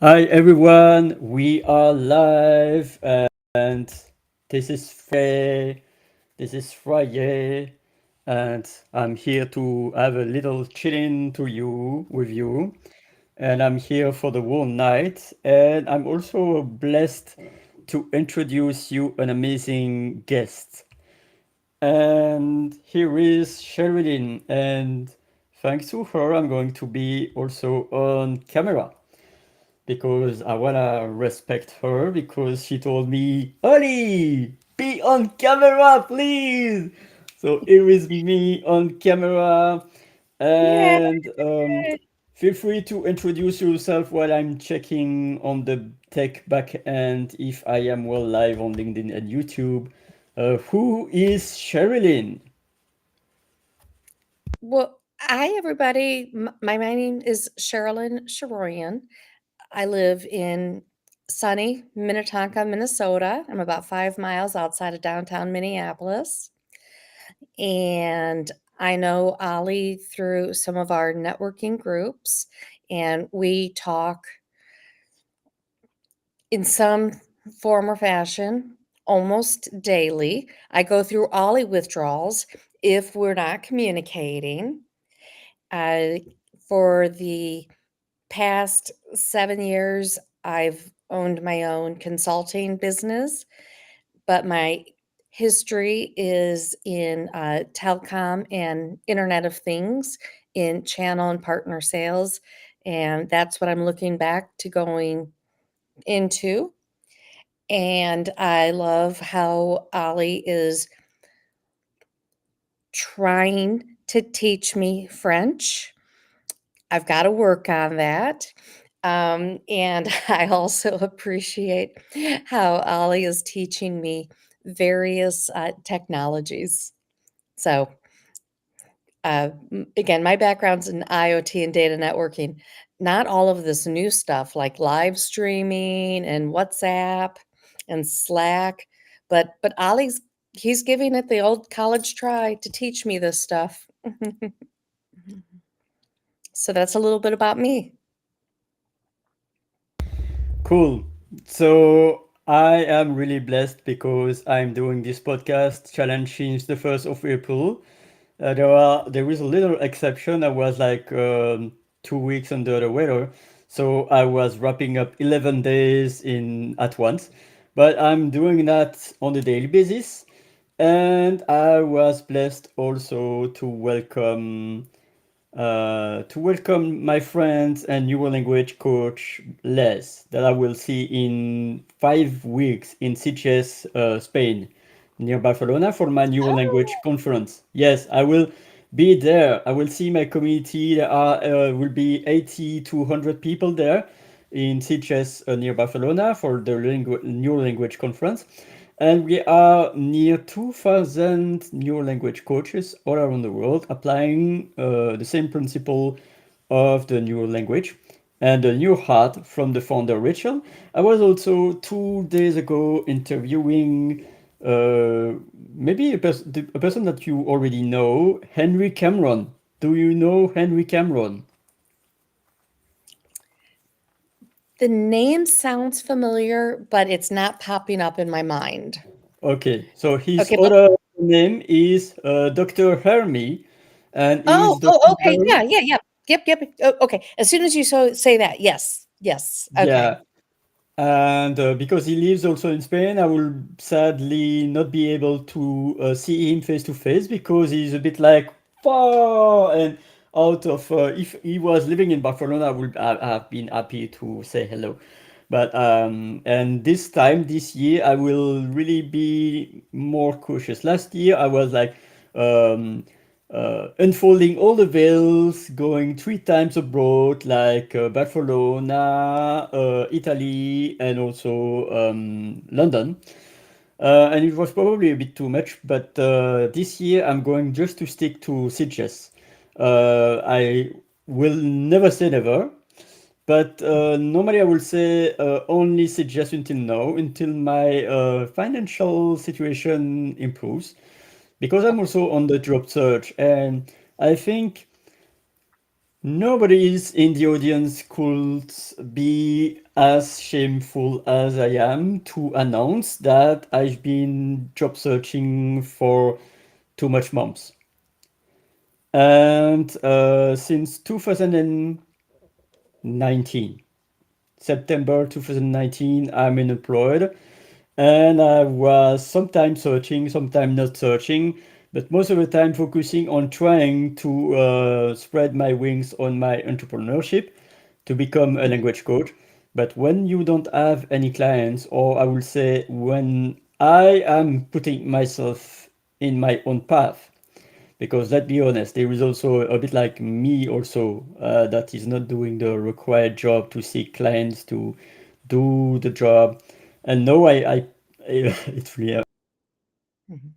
Hi everyone, we are live and this is Friday. And I'm here to have a little chilling to you with you. And I'm here for the whole night. And I'm also blessed to introduce you an amazing guest. And here is Sherilyn. And thanks to her, I'm going to be also on camera because I wanna respect her because she told me, Ollie, be on camera, please. So here is me on camera, Yay! and feel free to introduce yourself while I'm checking on the tech back end if I am well live on LinkedIn and YouTube. Who is Sherilyn? Well, hi everybody. My name is Sherilyn Sharoyan. I live in sunny Minnetonka, Minnesota. I'm about 5 miles outside of downtown Minneapolis. And I know Ollie through some of our networking groups, and we talk in some form or fashion almost daily. I go through Ollie withdrawals if we're not communicating. Uh, for the past 7 years, I've owned my own consulting business, but my history is in telecom and Internet of Things in channel and partner sales. And that's what I'm looking back to going into. And I love how Ollie is trying to teach me French. I've got to work on that. And I also appreciate how Ollie is teaching me various technologies. So, again, my background's in IoT and data networking. Not all of this new stuff like live streaming and WhatsApp and Slack, but Ollie's he's giving it the old college try to teach me this stuff. So that's a little bit about me. Cool. So I am really blessed because I'm doing this podcast challenge since the 1st of April. There is a little exception. I was like 2 weeks under the weather, so I was wrapping up 11 days in at once. But I'm doing that on a daily basis, and I was blessed also to welcome my friend and neuro language coach Les, that I will see in 5 weeks in Sitges, Spain, near Barcelona for my neuro language Oh, conference. Yes, I will be there. I will see my community. There are will be 80 to 100 people there in Sitges, near Barcelona for the neuro language conference. And we are near 2,000 new language coaches all around the world applying the same principle of the new language and the new heart from the founder Rachel. I was also 2 days ago interviewing uh, maybe a person that you already know, Henry Cameron. Do you know Henry Cameron? the name sounds familiar, but it's not popping up in my mind. Okay, so his Okay, but other name is Dr. Hermy, and he oh, is the oh, okay, founder. yeah, yeah, yeah. Yep, yep. Oh, okay. As soon as you say that, yes, yes. Okay. Yeah, and because he lives also in Spain, I will sadly not be able to see him face to face because he's a bit like far and out of. If he was living in Barcelona, I would have been happy to say hello. But and this time, this year, I will really be more cautious. Last year, I was like um, unfolding all the veils, going 3 times abroad, like Barcelona, Italy, and also London. And it was probably a bit too much, but this year I'm going just to stick to Sitges. I will never say never, but normally I will say only Sitges until now, until my financial situation improves, because I'm also on the job search, and I think Nobody is in the audience could be as shameful as I am to announce that I've been job searching for too much months. And since 2019, September 2019, I'm unemployed. And I was sometimes searching, sometimes not searching, but most of the time focusing on trying to spread my wings on my entrepreneurship to become a language coach. But when you don't have any clients, or I will say when I am putting myself in my own path, because let's be honest, there is also a bit like me also that is not doing the required job to seek clients to do the job. And no, I it's really Mhm.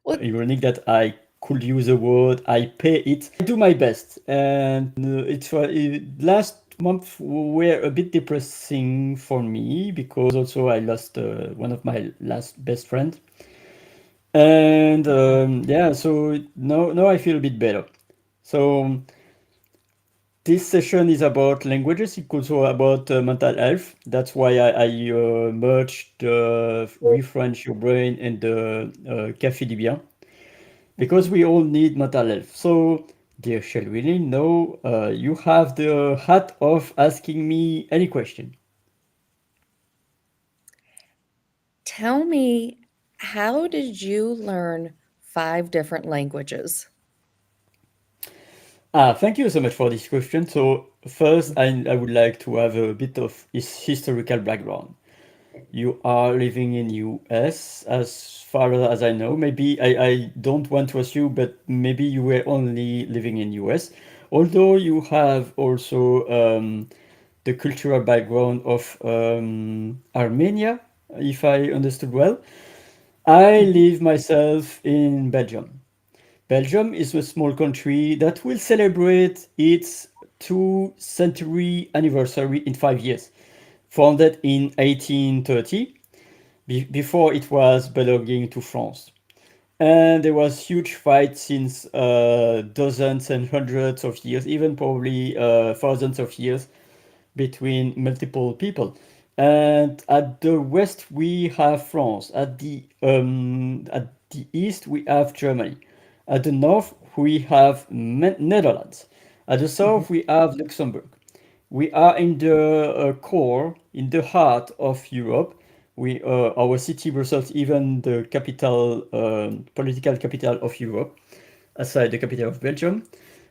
Well, ironic that I could use the word I pay it. I do my best, and it's last month were a bit depressing for me because also I lost one of my last best friend. And yeah, so now I feel a bit better. So this session is about languages. It's also about mental health. That's why I merged Refrench Your Brain and the CafeDuBien because mhm. we all need mental health. So, dear Shelwini, now you have the hat of asking me any question. Tell me, how did you learn 5 different languages? Thank you so much for this question. So, first, I would like to have a bit of historical background. You are living in US as far as I know. Maybe I don't want to assume, but maybe you were only living in US. Although you have also the cultural background of Armenia, if I understood well. I Mhm, live myself in Belgium. Belgium is a small country that will celebrate its two-century anniversary in 5 years. Founded in 1830, before it was belonging to France. And there was huge fight since dozens and hundreds of years, even probably thousands of years between multiple people. And at the west we have France. At the east we have Germany. At the north we have Netherlands. At the mhm, south we have Luxembourg. We are in the core, in the heart of Europe. Our city Brussels, even the capital, political capital of Europe, aside the capital of Belgium.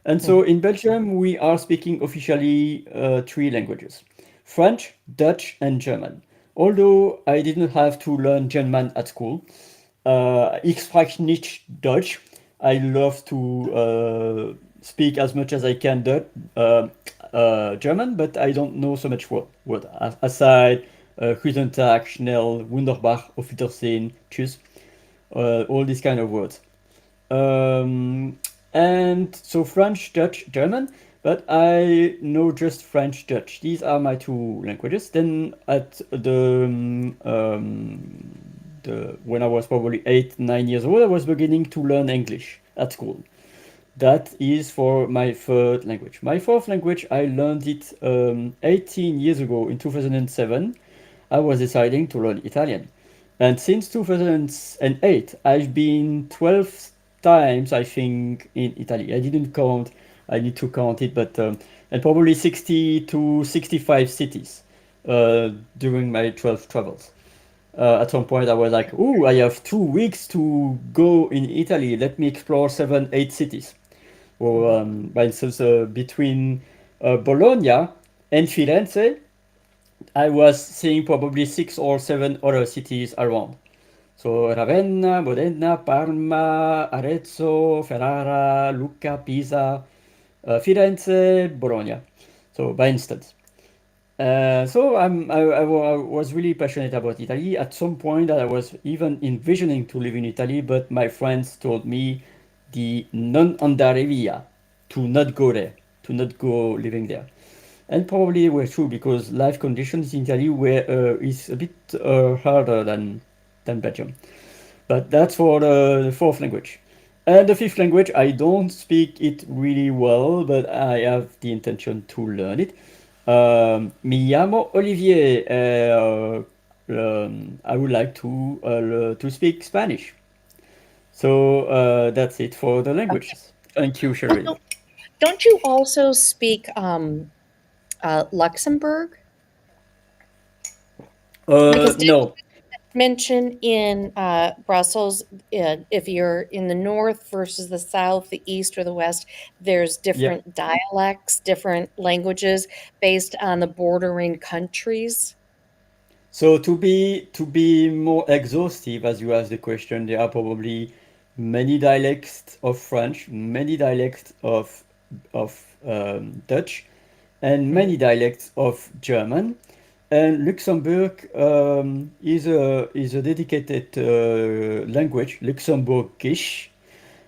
And so mhm, in Belgium, we are speaking officially three languages: French, Dutch, and German. Although I didn't have to learn German at school, ich spreche nicht Deutsch. I love to speak as much as I can German, but I don't know so much word. Aside Guten Tag, schnell, wunderbar, auf Wiedersehen, tschüss, all these kind of words. Um, and so French, Dutch, German, but I know just French, Dutch. These are my two languages. Then at the when I was probably 8, 9 years old, I was beginning to learn English at school. That is for my third language. My fourth language, I learned it 18 years ago in 2007. I was deciding to learn Italian. And since 2008, I've been 12 times, I think, in Italy. I didn't count, I need to count it, but and probably 60 to 65 cities during my 12 travels. At some point, I was like, "Ooh, I have 2 weeks to go in Italy. Let me explore 7, 8 cities." Or, mhm, for instance, between Bologna and Firenze, I was seeing probably 6 or 7 other cities around. So Ravenna, Modena, Parma, Arezzo, Ferrara, Lucca, Pisa, Firenze, Bologna. So by instance. I was really passionate about Italy. At some point, I was even envisioning to live in Italy, but my friends told me the non andare via, to not go there, to not go living there. And probably they were true because life conditions in Italy were is a bit harder than Belgium. But that's for the fourth language. And the fifth language, I don't speak it really well, but I have the intention to learn it. Mi llamo Olivier. I would like to speak Spanish. So that's it for the Okay. languages. Thank you, Well, Cheryl. don't you also speak Luxembourg? Because didn't No. you mention in Brussels, if you're in the north versus the south, the east or the west, there's Yeah. different dialects, different languages based on the bordering countries? So to be more exhaustive, as you asked the question, there are probably many dialects of French, many dialects of Dutch, and Mhm. many dialects of German. And Luxembourg is a dedicated language, Luxembourgish,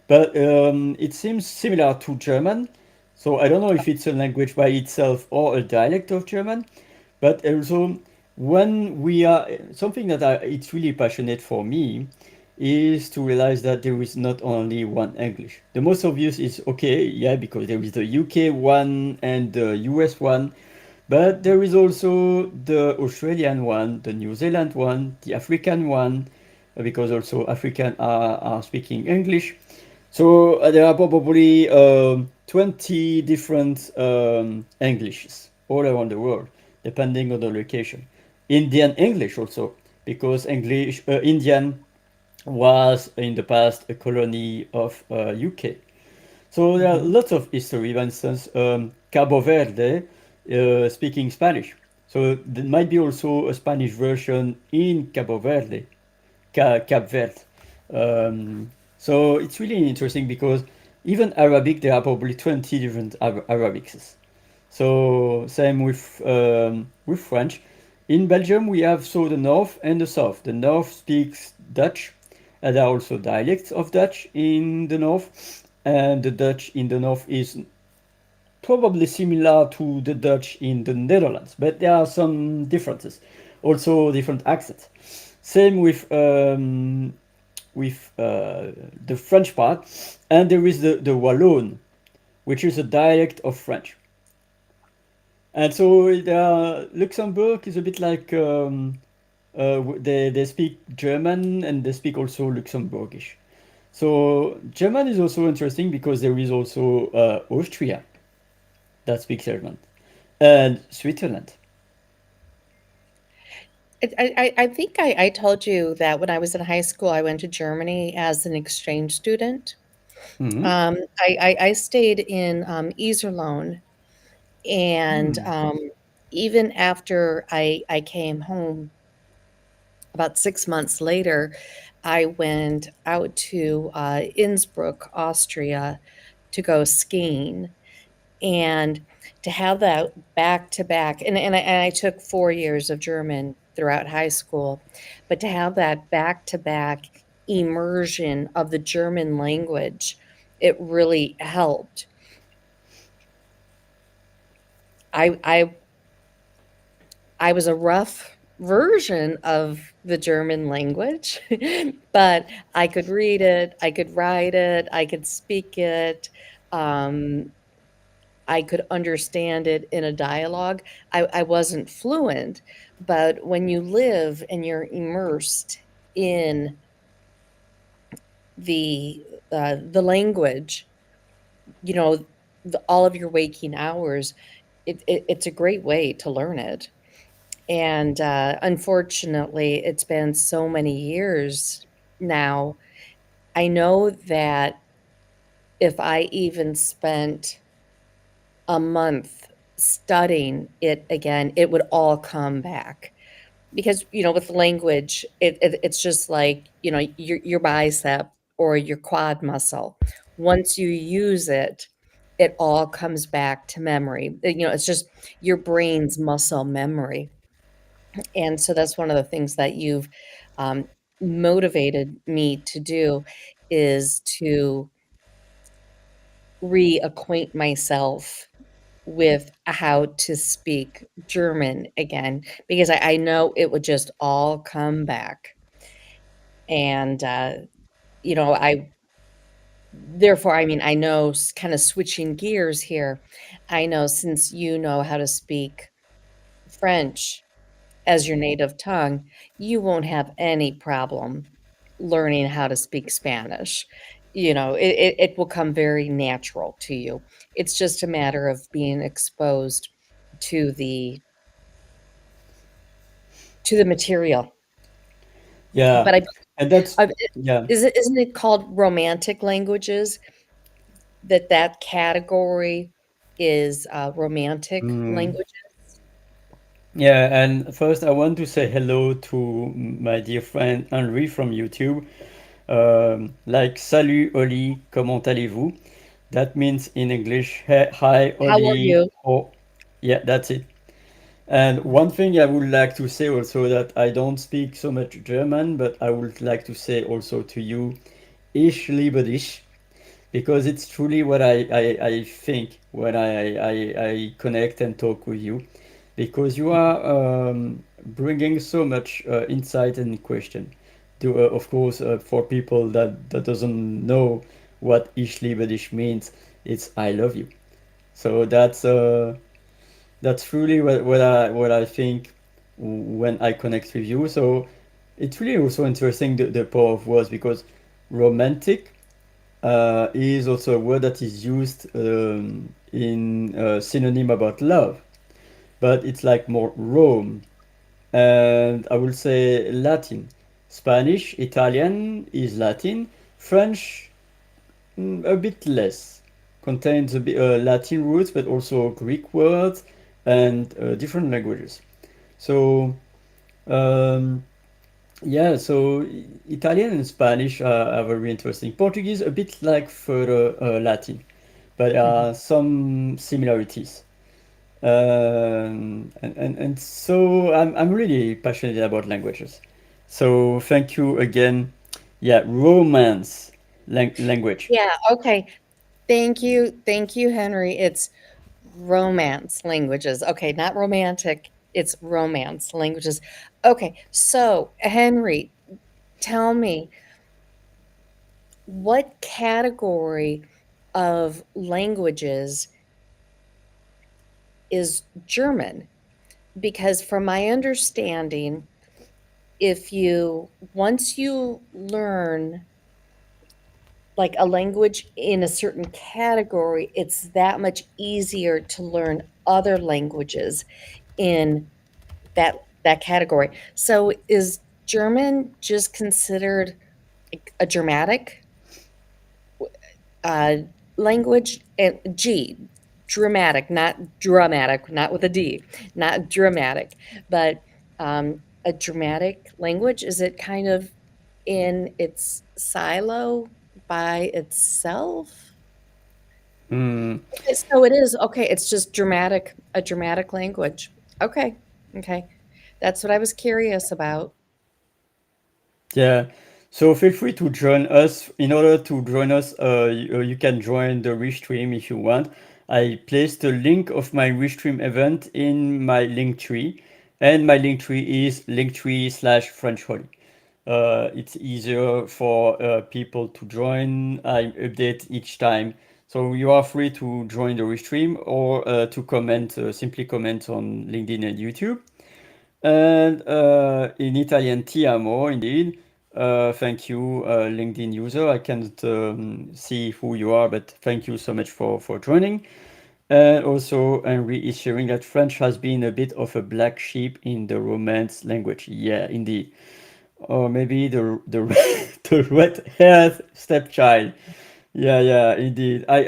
but it seems similar to German. So I don't know if it's a language by itself or a dialect of German, but also when we are something that it's really passionate for me is to realize that there is not only one English. The most obvious is okay, yeah, because there is the UK one and the US one, but there is also the Australian one, the New Zealand one, the African one, because also African are speaking English. So there are probably 20 different Englishes all around the world, depending on the location. Indian English also, because Indian was in the past a colony of UK. So there are Mhm. lots of history. For instance, Cabo Verde speaking Spanish. So there might be also a Spanish version in Cabo Verde, Cap Verde. So it's really interesting because even Arabic, there are probably 20 different Arabics. So same with French. In Belgium, we have so the north and the south. The north speaks Dutch, and there are also dialects of Dutch in the north, and the Dutch in the north is probably similar to the Dutch in the Netherlands, but there are some differences, also different accents. Same with the French part, and there is the Wallon, which is a dialect of French. And so Luxembourg is a bit like they speak German and they speak also Luxembourgish. So German is also interesting because there is also Austria that speaks German and Switzerland. I think I told you that when I was in high school, I went to Germany as an exchange student. Hmm. I stayed in Iserlohn, and Hmm. even after I came home, about 6 months later, I went out to Innsbruck, Austria, to go skiing. And to have that back to back, and I took 4 years of German throughout high school, but to have that back to back immersion of the German language, it really helped. I I I was a rough version of the German language, but I could read it, I could write it, I could speak it. Um, I could understand it in a dialogue. I wasn't fluent, but when you live and you're immersed in the the language, you know, all of your waking hours, it's a great way to learn it. And unfortunately, it's been so many years now. I know that if I even spent a month studying it again, it would all come back. Because, with language, it's just like, your bicep or your quad muscle. Once you use it, it all comes back to memory. It's just your brain's muscle memory. And so that's one of the things that you've um, motivated me to do is to reacquaint myself with how to speak German again, because I know it would just all come back. And, I therefore, I mean, I know, kind of switching gears here, I know since you know how to speak French as your native tongue, you won't have any problem learning how to speak Spanish. It will come very natural to you. It's just a matter of being exposed to the material. Yeah, But and that's I yeah. isn't it called romantic languages? That category is, romantic Mm, language. yeah, and first I want to say hello to my dear friend Henry from YouTube. Like, salut Oli, comment allez-vous? That means in English, hi How are Oli. you? Oh, yeah, that's it. And one thing I would like to say also, that I don't speak so much German, but I would like to say also to you, ich liebe dich, because it's truly what I think when I connect and talk with you, because you are bringing so much insight and question. Of course, for people that doesn't know what ich liebe dich means, it's I love you. So that's really what I think when I connect with you. So it's really also interesting the power of words, because romantic is also a word that is used in synonym about love, but it's like more Rome, and I will say Latin. Spanish, Italian is Latin. French, a bit less. Contains a bit Latin roots, but also Greek words and different languages. So um, yeah, so Italian and Spanish are very interesting. Portuguese a bit like further Latin, but Mhm. some similarities. And so I'm really passionate about languages. So thank you again. Yeah, romance language. Yeah, okay. Thank you, Henry. It's romance languages. Okay, not romantic, it's romance languages. Okay, so, Henry, tell me, what category of languages is German? Because from my understanding, if you once you learn like a language in a certain category, it's that much easier to learn other languages in that category. So is German just considered like a Germanic uh, language? And dramatic, not with a D, not dramatic, but a dramatic language. Is it kind of in its silo by itself? Hmm. Okay, so it is okay. It's just a dramatic language. Okay, okay, that's what I was curious about. Yeah. So feel free to join us. In order to join us, you can join the Restream if you want. I placed the link of my Restream event in my link tree, and my link tree is linktree/French Holly. It's easier for people to join. I update each time. So you are free to join the Restream, or to comment, simply comment on LinkedIn and YouTube. And in Italian, ti amo, indeed. Thank you, LinkedIn user. I can't see who you are, but thank you so much for joining. And also, Henry is sharing that French has been a bit of a black sheep in the Romance language. Yeah, indeed. Or maybe the the red-haired stepchild. Yeah, yeah, indeed. I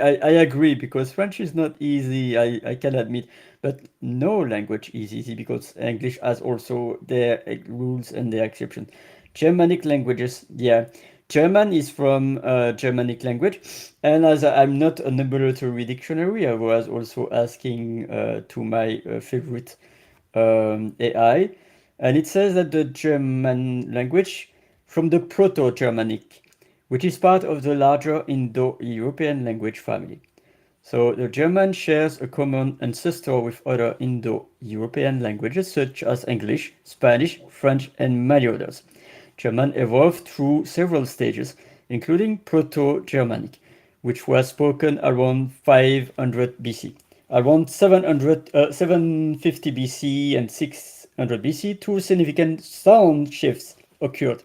agree, because French is not easy, I can admit. But no language is easy, because English has also their rules and their exceptions. Germanic languages, yeah. German is from Germanic language. And as I'm not a laboratory dictionary, I was also asking to my favorite AI. And it says that the German language from the Proto-Germanic, which is part of the larger Indo-European language family. So the German shares a common ancestor with other Indo-European languages such as English, Spanish, French, and many others. German evolved through several stages, including Proto-Germanic, which was spoken around 500 BC. Around 750 BC and 600 BC, two significant sound shifts occurred,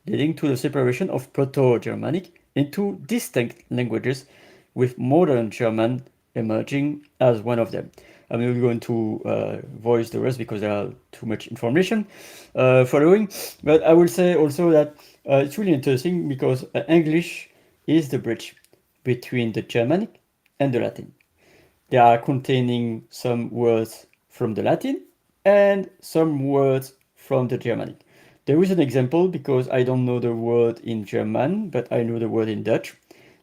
leading to the separation of Proto-Germanic into distinct languages, with modern German emerging as one of them. I'm not going to voice the rest because there are too much information following, but I will say also that it's really interesting because English is the bridge between the Germanic and the Latin. They are containing some words from the Latin and some words from the Germanic. There is an example because I don't know the word in German, but I know the word in Dutch.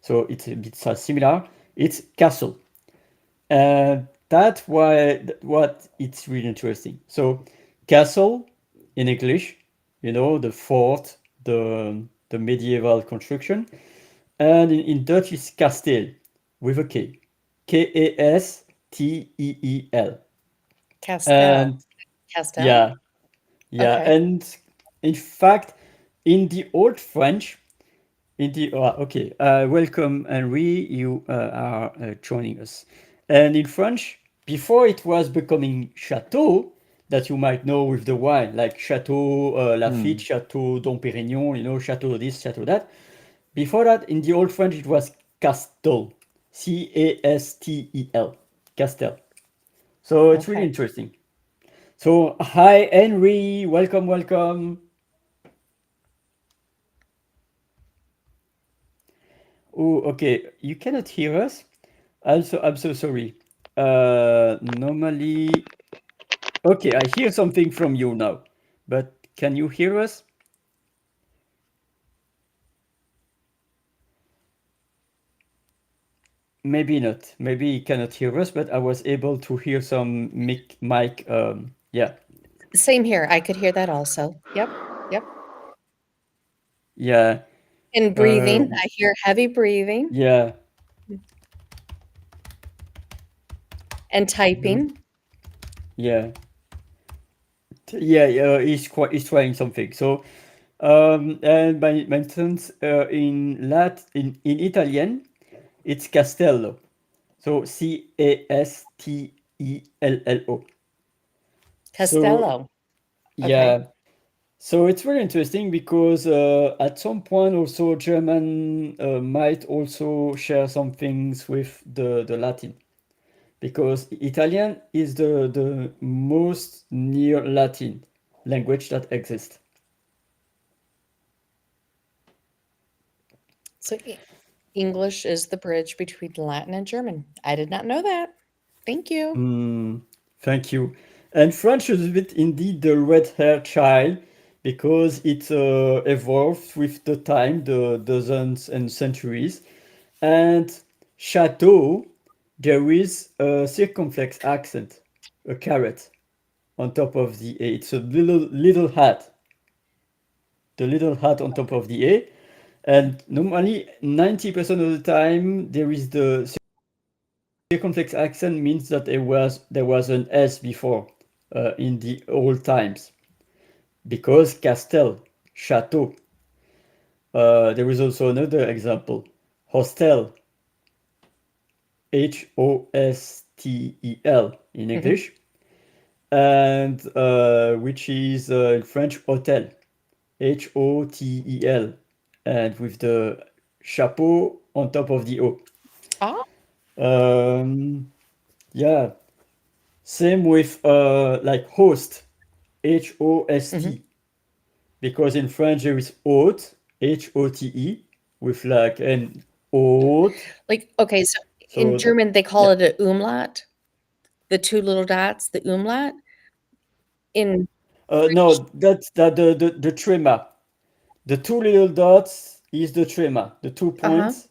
So it's a bit similar. It's castle. And that's why what it's really interesting. So castle in English, the fort, the medieval construction, and in Dutch it's kasteel with a K. Kasteel. Castell. And Castell? yeah, yeah. Okay. And in fact, in the Old French, okay, welcome, Henri. You are joining us. And in French, before it was becoming chateau, that you might know with the wine, like Chateau Lafite, Hmm. Chateau Dom Pérignon, Chateau this, Chateau that. Before that, in the Old French, it was Castel, Castel, Castel. So it's really Okay. interesting. So hi, Henry, welcome, welcome. Oh, okay, you cannot hear us. Also, I'm so sorry. Normally, okay, I hear something from you now, but can you hear us? Maybe not. Maybe you cannot hear us, but I was able to hear some mic. Yeah, Same here. I could hear that also. Yep. Yep. yeah, And uh, breathing. I hear heavy breathing yeah, and mhm, typing. yeah, yeah. He's trying something. So, and by instance, in Italian, it's Castello. So Castello. So Castello. Okay. yeah, so it's very interesting because at some point also German might also share some things with the Latin because Italian is the most near Latin language that exists. So English is the bridge between Latin and German. I did not know that. Thank you. Mm, thank you. And French is a bit indeed the red hair child because it evolved with the time, the dozens and centuries. And chateau, there is a circumflex accent, a caret on top of the A. It's a little hat, the little hat on top of the A. And normally 90% of the time there is the circumflex accent means that there was an S before in the old times because Castel, chateau. There is also another example, hostel, Hostel in Mhm. English, and which is in French hotel, Hotel, and with the chapeau on top of the O. Ah. Um, yeah, same with like host, Mhm. Host, because in French there is hôte, Hote, with like an hôte. Like, okay, so in So that, German, they call yeah, it a umlaut, the two little dots, the umlaut. In French, no, that's the trema. The two little dots is the trema, the two uh-huh. points,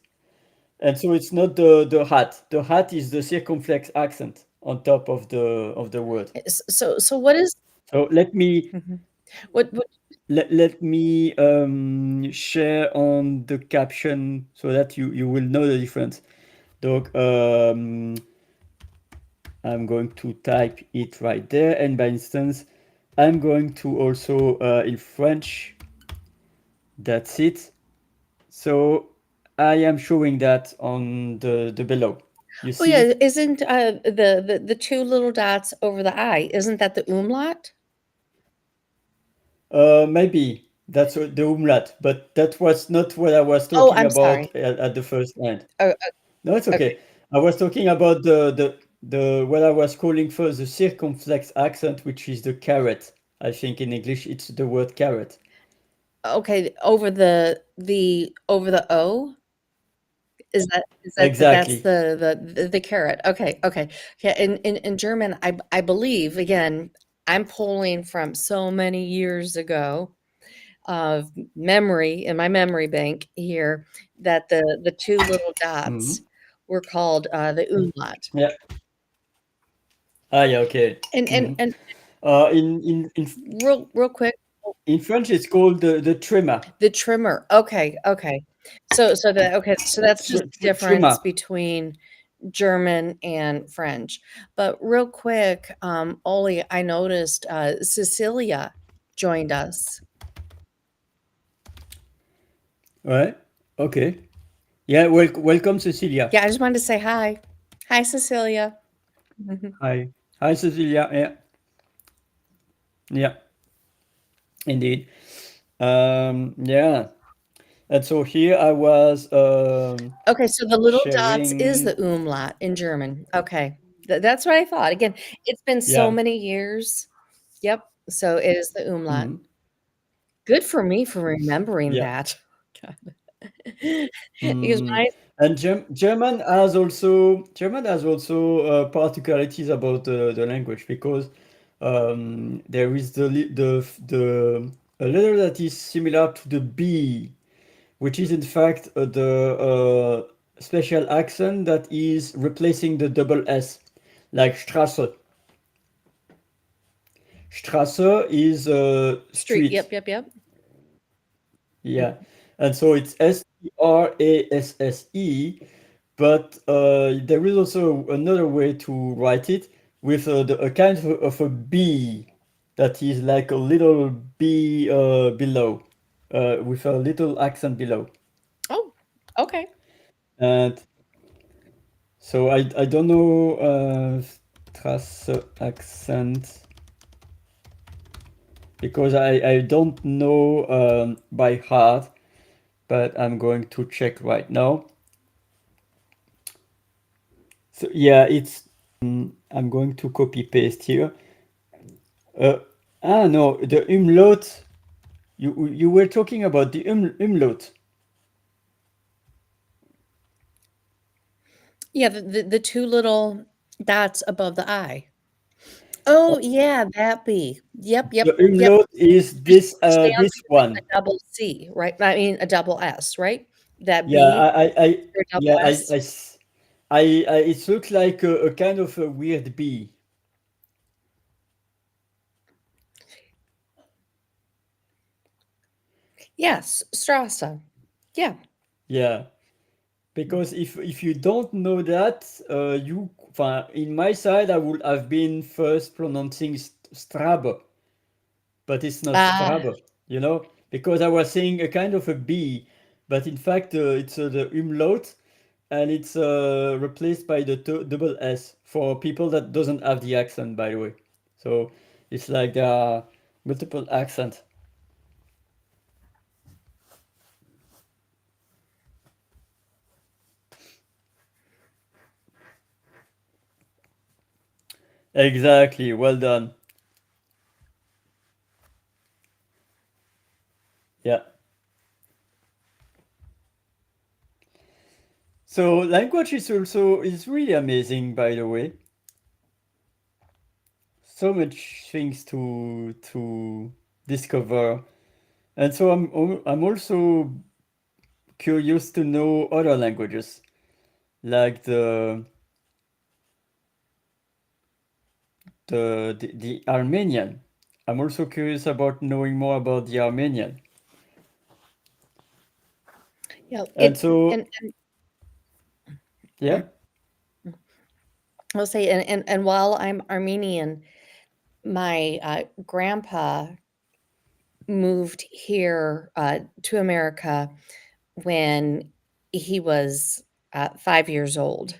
and so it's not the hat. The hat is the circumflex accent on top of the word. So what is So let me mhm. What let me share on the caption so that you will know the difference. Donc, I'm going to type it right there, and by instance, I'm going to also in French. That's it. So I am showing that on the below. You Oh, see yeah, it? isn't, the 2 little dots over the I, isn't that the umlaut? Maybe that's the umlaut, but that was not what I was Oh, talking I'm sorry. about at the first hand. Oh, No, it's okay. okay. I was talking about the what I was calling first the circumflex accent, which is the caret. I think in English it's the word carrot. Okay, over the O? That's Exactly. the carrot. Okay, okay. Yeah, in German, I believe, again, I'm pulling from so many years ago of memory in my memory bank here that the 2 little dots Hmm. were called, the umlaut. Yeah. Ah, yeah. Okay. Hmm. And real quick, In French, it's called the trimmer. the trimmer. Okay, okay. So that's just the difference Trimmer. between German and French. But real quick, Oli, I noticed, Cecilia joined us. Right. Okay. Yeah. Welcome, Cecilia. Yeah, I just wanted to say hi. Hi, Cecilia. Hi. Hi, Cecilia. Yeah. Yeah. Indeed. Yeah. And so here I was Okay, so the little dots is sharing. the umlaut in German. Okay. That's what I thought. Again, it's been so Yeah. many years. Yep. So it is the umlaut. Mhm. Good for me for remembering Yeah. that. God. Because Mhm. when I And German has also particularities about the language because there is the a letter that is similar to the B, which is in fact special accent that is replacing the double S, like Straße. Straße is street, street. yep, yep, yep. Yeah. And so it's Strasse, but there is also another way to write it with a kind of a B that is like a little B below, with a little accent below. Oh, okay. And so I don't know Strasse accent because I don't know by heart, but I'm going to check right now. So yeah, I'm going to copy paste here. Uh, no, the umlaut. You were talking about the umlaut. Yeah, the 2 little dots above the I. Oh, yeah, that B. Yep, yep, The yep. umlaut is Which this which sounds this like one. a double C, right? I mean, a double S, right? That Yeah, B or double yeah, S? it looks like a kind of a weird bee. Yes, Strasse. Yeah. Yeah, because if you don't know that, in my side, I would have been first pronouncing Strabe, but it's not Ah, Strabe, because I was saying a kind of a B, but in fact it's the umlaut, and it's replaced by the double S for people that doesn't have the accent, by the way. So it's like there are multiple accents. Exactly. Well done. Yeah. So language is really amazing, by the way. So much things to discover, and so I'm also curious to know other languages like the Armenian. I'm also curious about knowing more about the Armenian. yeah, And so, and yeah. I'll say and while I'm Armenian, my, grandpa moved here, to America when he was 5 years old.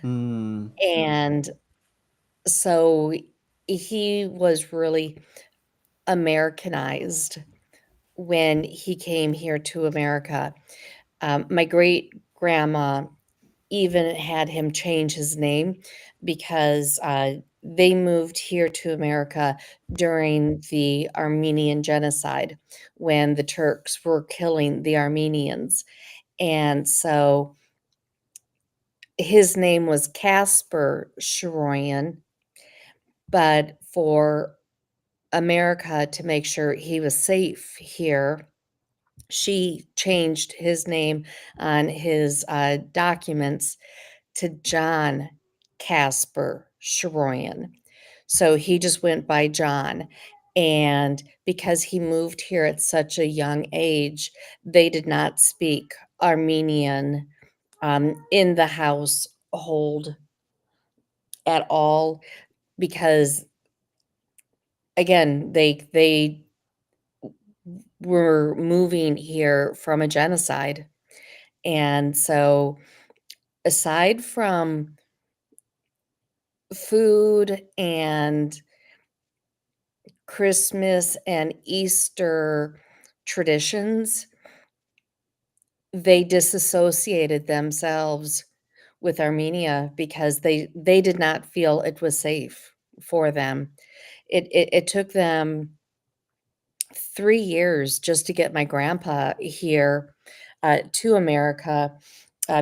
Mm. And so he was really Americanized when he came here to America. My great grandma even had him change his name because they moved here to America during the Armenian genocide when the Turks were killing the Armenians. And so his name was Casper Sharoyan, but for America to make sure he was safe here, she changed his name on his documents to John Casper Sharoyan. So he just went by John. And because he moved here at such a young age, they did not speak Armenian in the household at all because again they were moving here from a genocide. And so aside from food and Christmas and Easter traditions, they disassociated themselves with Armenia because they did not feel it was safe for them. It took them 3 years just to get my grandpa here, to America,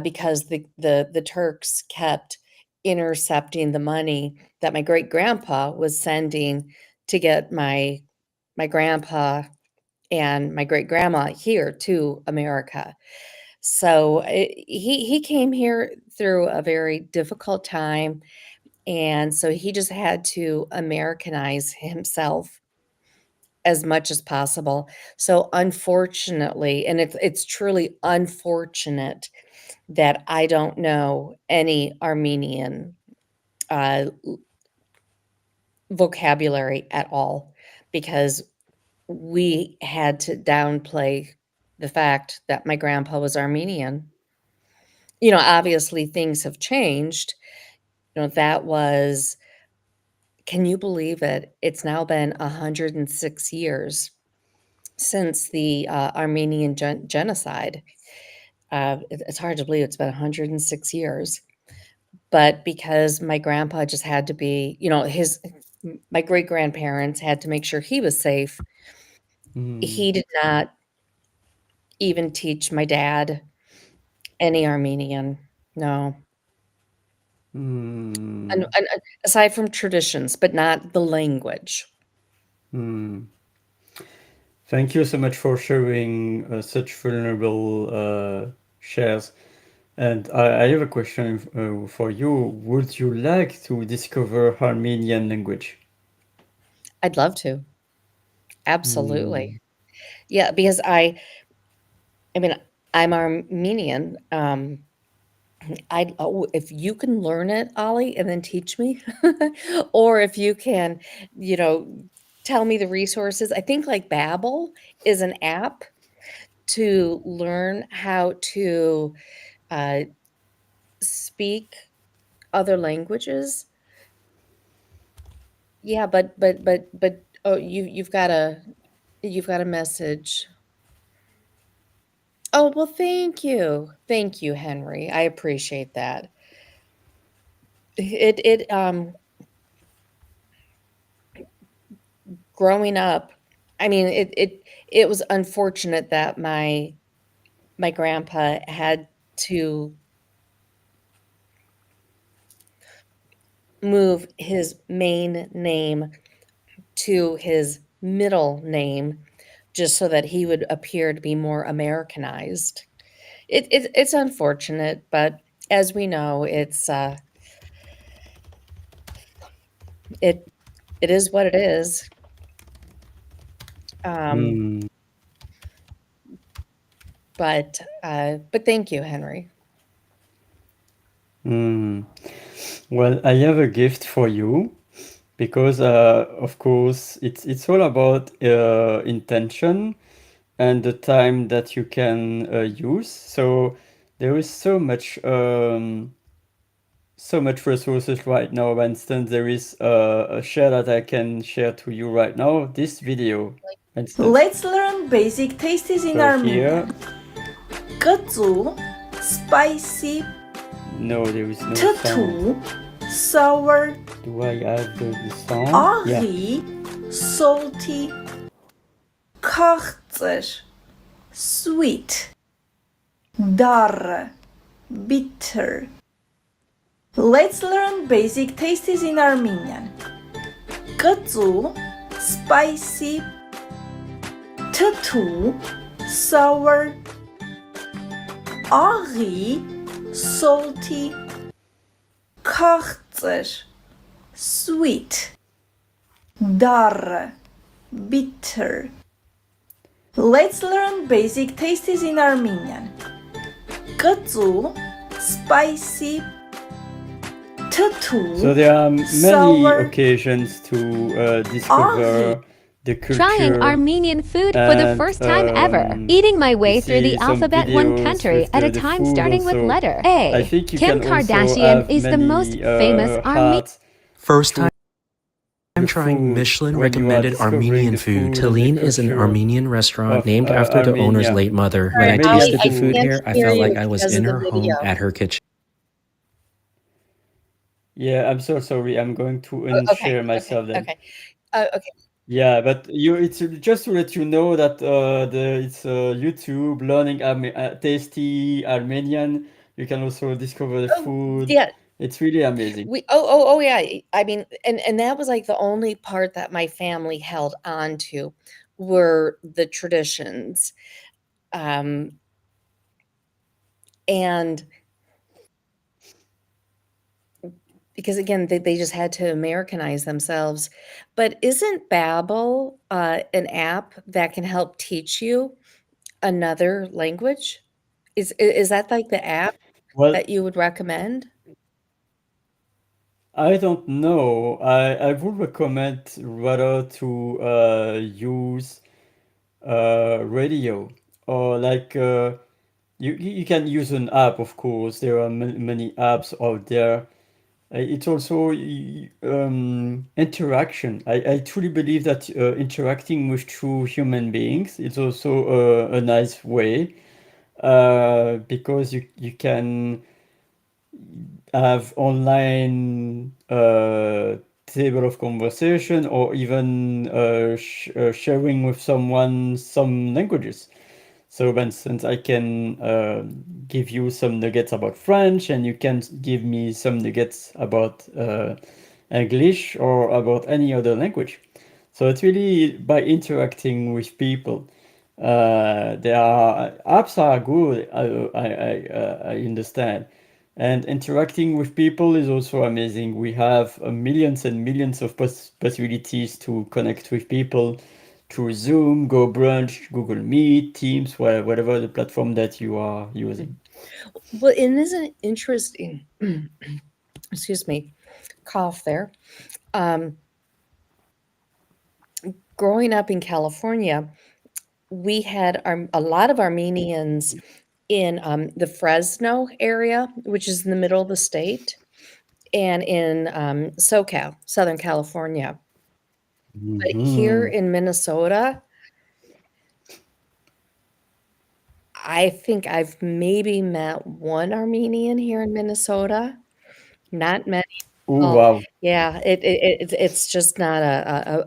because the Turks kept intercepting the money that my great grandpa was sending to get my grandpa and my great grandma here to America. So, he came here through a very difficult time, and so he just had to Americanize himself as much as possible. So, unfortunately, and it's truly unfortunate that I don't know any Armenian, l vocabulary at all because we had to downplay the fact that my grandpa was Armenian. Obviously things have changed. That was can you believe it? It's now been 106 years since the, Armenian genocide. It's hard to believe it's been 106 years, but because my grandpa just had to be his my great-grandparents had to make sure he was safe, Mm. he did not even teach my dad any Armenian. No. And Mm. aside from traditions, but not the language. Mm. Thank you so much for sharing such vulnerable shares. And I have a question for you. Would you like to discover Armenian language? I'd love to. Absolutely. Mm. Yeah, because I mean, I'm Armenian. If you can learn it, Ollie, and then teach me, or if you can, you know, tell me the resources. I think like Babbel is an app to learn how to uh, speak other languages. Yeah, but oh, you've got a message. Oh, well, thank you. Thank you, Henry. I appreciate that. It growing up, I mean, it was unfortunate that my grandpa had to move his main name to his middle name just so that he would appear to be more Americanized. It's unfortunate, but as we know, it it is what it is. Um, Mm. but thank you, Henry. Mm. Well, I have a gift for you because, of course, it's all about intention and the time that you can use. So there is so much resources right now. For instance, there is a share that I can share to you right now. This video, for instance. Let's learn basic tastes in So Armenian. here, Katsu, spicy, no, there is no sound. tatu, sour, Do I have the sound? Yeah. aghi, salty, kartzer, sweet, dar, bitter. Let's learn basic tastes in Armenian. Katsu, spicy, tatu, sour, aghi, salty, kartzer, sweet, dar, bitter. Let's learn basic tastes in Armenian. Katsu, spicy, tatu, So there are many sour, occasions to discover the culture. Trying Armenian food for the first time ever. Eating my way through the alphabet one country at a time starting with letter A. I think you Kim can also Kardashian have is the many, most famous Armenian. hats First time I'm the trying food Michelin when you are recommended discovering Armenian the food. food and the Talin is an culture Armenian restaurant of, named after the owner's Armenia. late mother. When I Maybe tasted I the food can't here, I hear felt you like I was because in of the her home video. at her kitchen. Yeah, I'm so sorry. I'm going to Okay, unshare myself then. okay. Okay. Yeah, but it's just to let you know that it's YouTube learning tasty Armenian. You can also discover the food. Yeah. It's really amazing. Yeah. I mean, and that was like the only part that my family held on to were the traditions. And because again, they just had to Americanize themselves. But isn't Babbel an app that can help teach you another language? Is that like the app Well, that you would recommend? I don't know. I would recommend rather to use radio or like you can use an app, of course. There are many apps out there. It's also interaction. I truly believe that interacting with true human beings is also a nice way because you can have online table of conversation or even sharing with someone some languages. So, for instance, I can give you some nuggets about French, and you can give me some nuggets about English or about any other language. So it's really by interacting with people. There are apps are good. I understand, and interacting with people is also amazing. We have millions and millions of possibilities to connect with people through Zoom, Go Brunch, Google Meet, Teams, whatever the platform that you are using. Well, and isn't it interesting? Excuse me, cough there. Growing up in California, we had a lot of Armenians in the Fresno area, which is in the middle of the state, and in SoCal, Southern California. But here in Minnesota, I think I've maybe met one Armenian here in Minnesota. Not many. Oh, Oh, wow. yeah, it's just not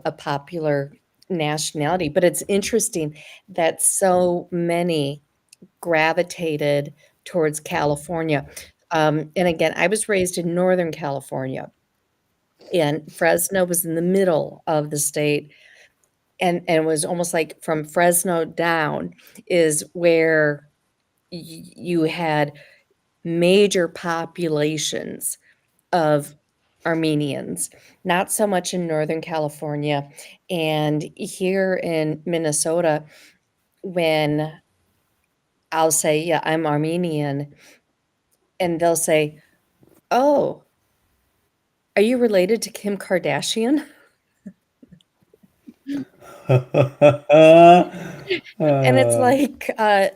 a popular nationality, but it's interesting that so many gravitated towards California. And again, I was raised in Northern California, and Fresno was in the middle of the state, and it was almost like from Fresno down is where you had major populations of Armenians, not so much in Northern California. And here in Minnesota, when I'll say, "Yeah, I'm Armenian," and they'll say, "Oh, are you related to Kim Kardashian?" And it's Uh, like,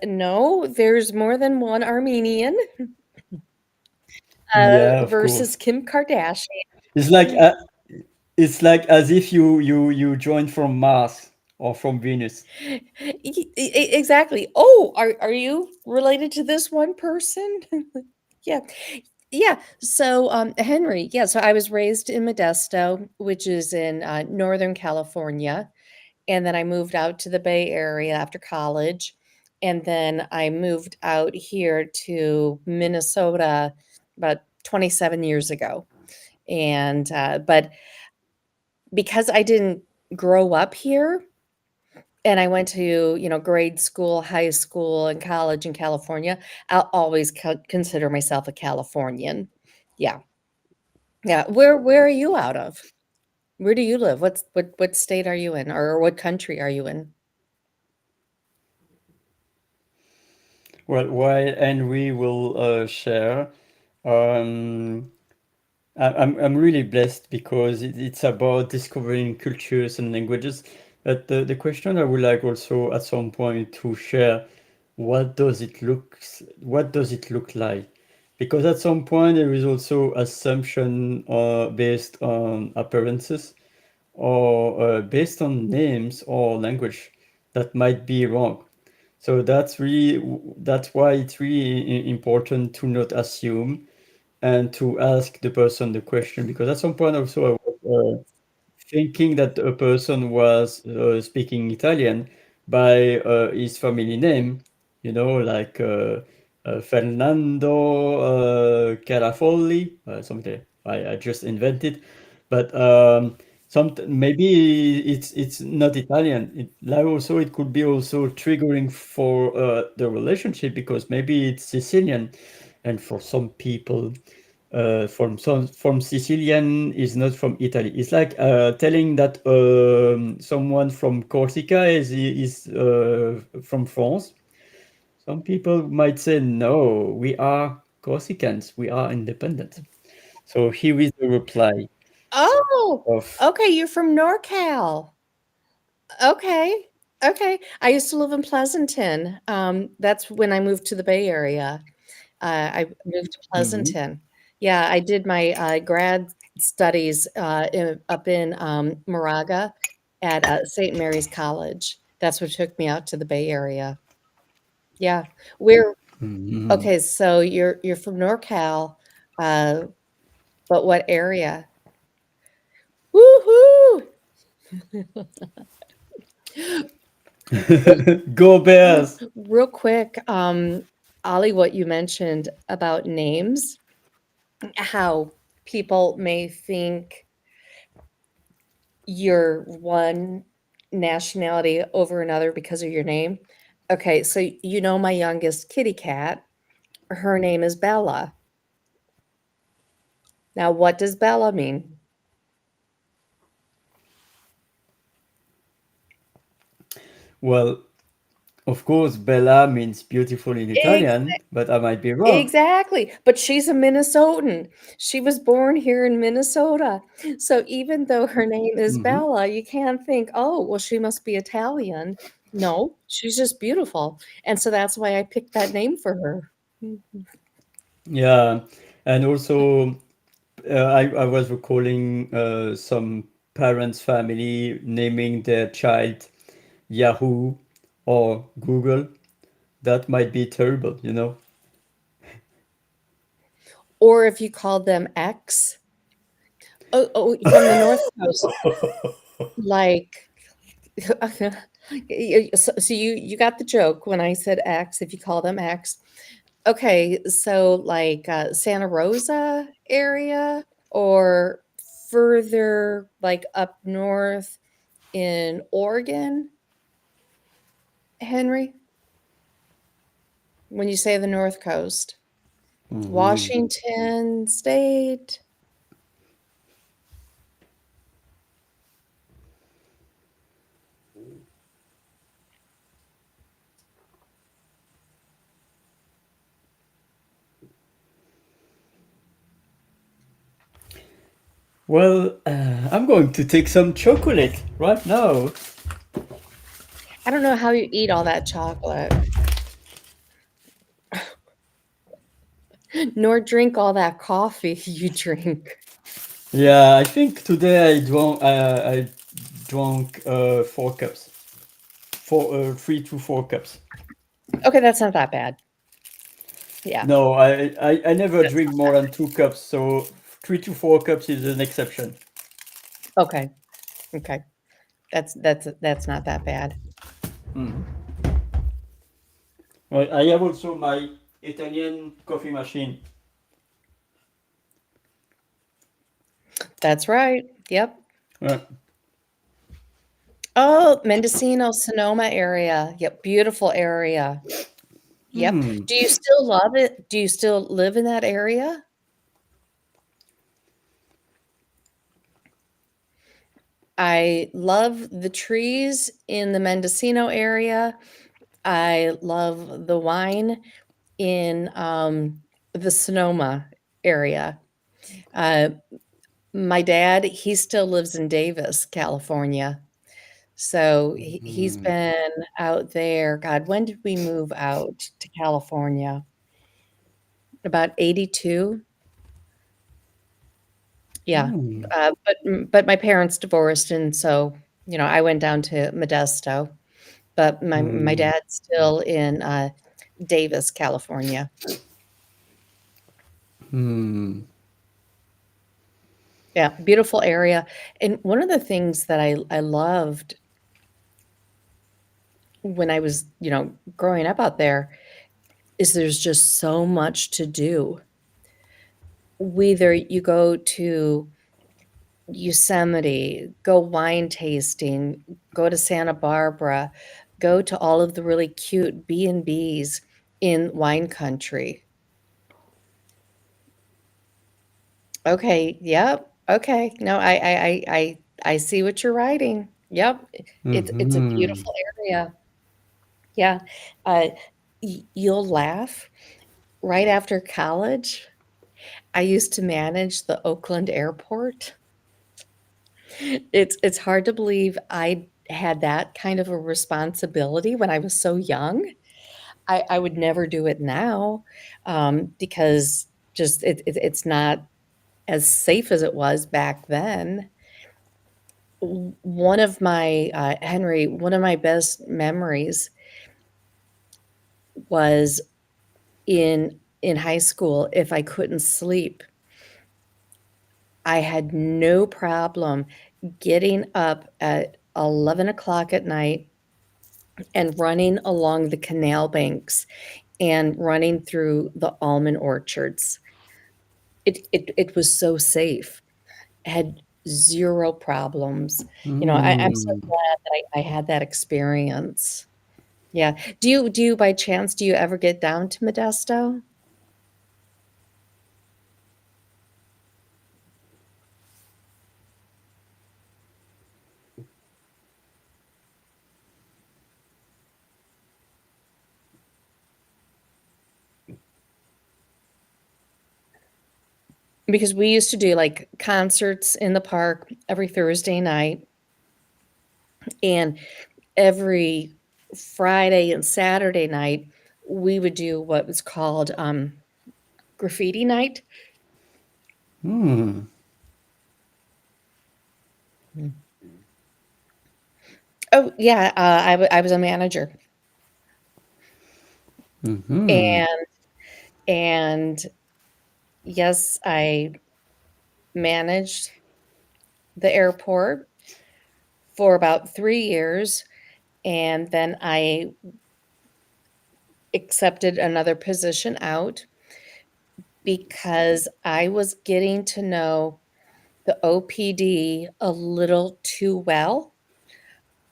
no, there's more than one Armenian yeah, of versus course. Kim Kardashian. It's like it's like as if you joined from Mars or from Venus. Exactly. Oh, are you related to this one person? Yeah. Yeah. So, Henry, yeah, so I was raised in Modesto, which is in Northern California. And then I moved out to the Bay Area after college. And then I moved out here to Minnesota about 27 years ago. And, but because I didn't grow up here, and I went to, grade school, high school, and college in California, I'll always consider myself a Californian. Yeah. Yeah. Where are you out of? Where do you live? What state are you in, or what country are you in? Well, while Henry will share, um, I'm really blessed because it's about discovering cultures and languages. But the question I would like also at some point to share, what does it look like? Because at some point there is also assumption based on appearances or based on names or language that might be wrong. So that's why it's really important to not assume and to ask the person the question, because at some point also I was thinking that a person was speaking Italian by his family name, like Fernando Carafoli, something I just invented, but maybe it's not Italian. Like also it could be also triggering for the relationship because maybe it's Sicilian, and for some people from Sicilian is not from Italy. It's like telling that someone from Corsica is from France. Some people might say, no, we are Corsicans, we are independent. So here is the reply Oh, of. okay, you're from NorCal. Okay. Okay. I used to live in Pleasanton. That's when I moved to the Bay Area. I moved to Mhm. Pleasanton. Yeah, I did my grad studies up in Moraga at St. Mary's College. That's what took me out to the Bay Area. Yeah. We're Mhm. okay, so you're from NorCal, uh, but what area? Woohoo! Go Bears! Real quick, Ollie, what you mentioned about names, how people may think you're one nationality over another because of your name. Okay, so my youngest kitty cat, her name is Bella. Now, what does Bella mean? Well, of course, Bella means beautiful in Italian, but I might be wrong. Exactly, but she's a Minnesotan. She was born here in Minnesota. So even though her name is Mhm. Bella, you can't think, "Oh, well, she must be Italian." No, she's just beautiful, and so that's why I picked that name for her. Yeah, and also I was recalling some parents' family naming their child Yahoo or Google. That might be terrible. Or if you called them X. Oh, from the North Coast, like, so you got the joke when I said X, if you call them X. Okay, so like Santa Rosa area or further like up north in Oregon, Henry, when you say the North Coast, Mhm. Washington State. Well, I'm going to take some chocolate right now. I don't know how you eat all that chocolate. Nor drink all that coffee you drink. Yeah, I think today I drank 4 cups. 3 to 4 cups. Okay, that's not that bad. Yeah, No, I never that's drink more than 2 cups, so 3 to 4 cups is an exception. okay. Okay. That's not that bad. Well, I have also my Italian coffee machine. That's right. Yep. Yeah. Oh, Mendocino, Sonoma area. Yep, beautiful area. Yep. Do you still love it? Do you still live in that area? I love the trees in the Mendocino area. I love the wine in the Sonoma area. My dad, he still lives in Davis, California. So he's been out there. God, when did we move out to California? About 82. Yeah. But my parents divorced, and so, I went down to Modesto, but my dad's still in Davis, California. Yeah, beautiful area. And one of the things that I loved when I was, growing up out there is there's just so much to do. Whether you go to Yosemite, go wine tasting, go to Santa Barbara, go to all of the really cute B&Bs in wine country. Okay, yep. Okay. No, I see what you're writing. Yep. It's a beautiful area. Yeah. Uh, you'll laugh. Right after college, I used to manage the Oakland airport. It's hard to believe I had that kind of a responsibility when I was so young. I would never do it now, because just it's not as safe as it was back then. One of my Henry, one of my best memories was in high school. If I couldn't sleep, I had no problem getting up at 11 o'clock at night and running along the canal banks and running through the almond orchards. It was so safe. Had 0 problems. I'm so glad that I had that experience. Yeah. Do you by chance, do you ever get down to Modesto? Because we used to do, like, concerts in the park every Thursday night, and every Friday and Saturday night, we would do what was called, graffiti night. Oh, yeah, I was a manager. And and yes, I managed the airport for about 3 years, and then I accepted another position out because I was getting to know the OPD a little too well,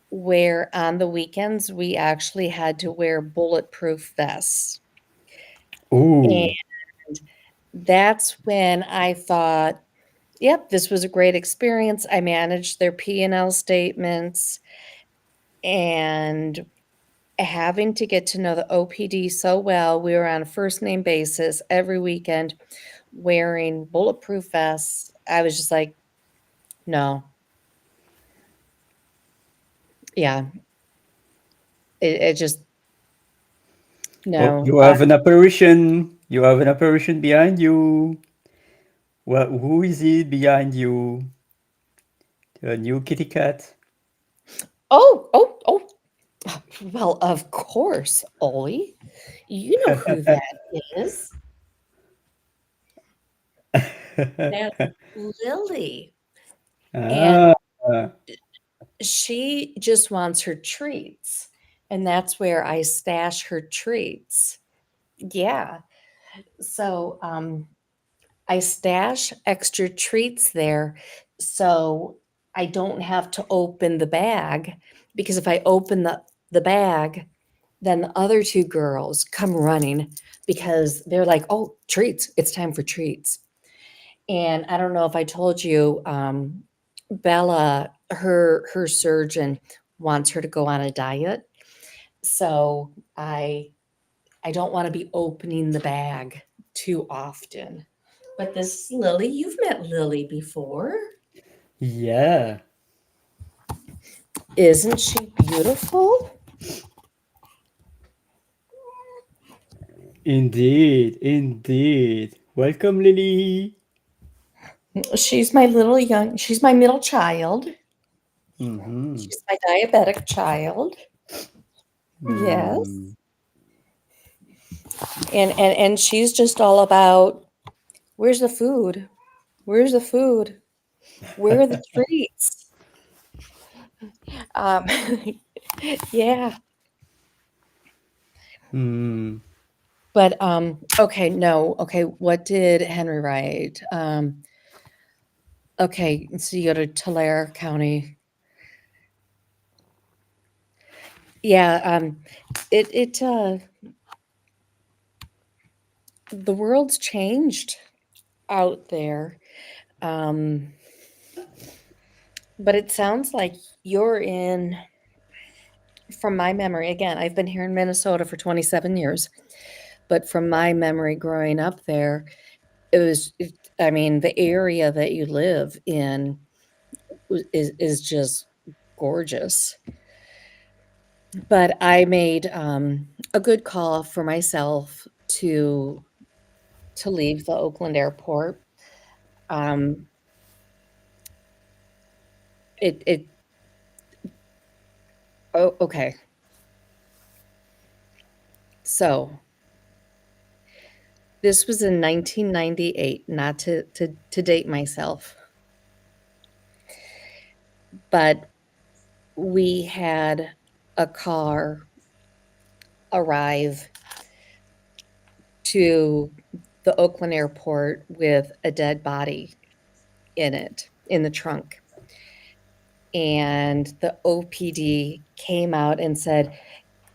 where on the weekends, we actually had to wear bulletproof vests. And Ooh. that's when I thought, "Yep, this was a great experience." I managed their P&L statements, and having to get to know the OPD so well, we were on a first name basis every weekend wearing bulletproof vests. I was just like, "No." Yeah. It just Oh, no. you have an apparition. You have an apparition behind you. Well, who is it behind you? A new kitty cat. Oh. Well, of course, Ollie. You know who that is. That's Lily. And Ah, she just wants her treats. And that's where I stash her treats. Yeah. So I stash extra treats there so I don't have to open the bag, because if I open the bag, then the other two girls come running because they're like, "Oh, treats. It's time for treats." And I don't know if I told you, Bella, her surgeon wants her to go on a diet. So I don't want to be opening the bag too often. But this is Lily. You've met Lily before. yeah. Isn't she beautiful? Indeed. Welcome, Lily. She's my middle child. Mm-hmm. She's my diabetic child. Yes. Mm. And she's just all about, where's the food? Where's the food? Where are the treats? Um, yeah. Mm. But okay, no. Okay, what did Henry write? Okay, so you go to Tulare County. Yeah, the world's changed out there. Um, but it sounds like you're in, from my memory, again, I've been here in Minnesota for 27 years, but from my memory growing up there, I mean, the area that you live in is just gorgeous. But I made a good call for myself to leave the Oakland airport. Um, it oh, okay. So this was in 1998, not to date myself, but we had a car arrive to the Oakland airport with a dead body in it, in the trunk. And the OPD came out and said,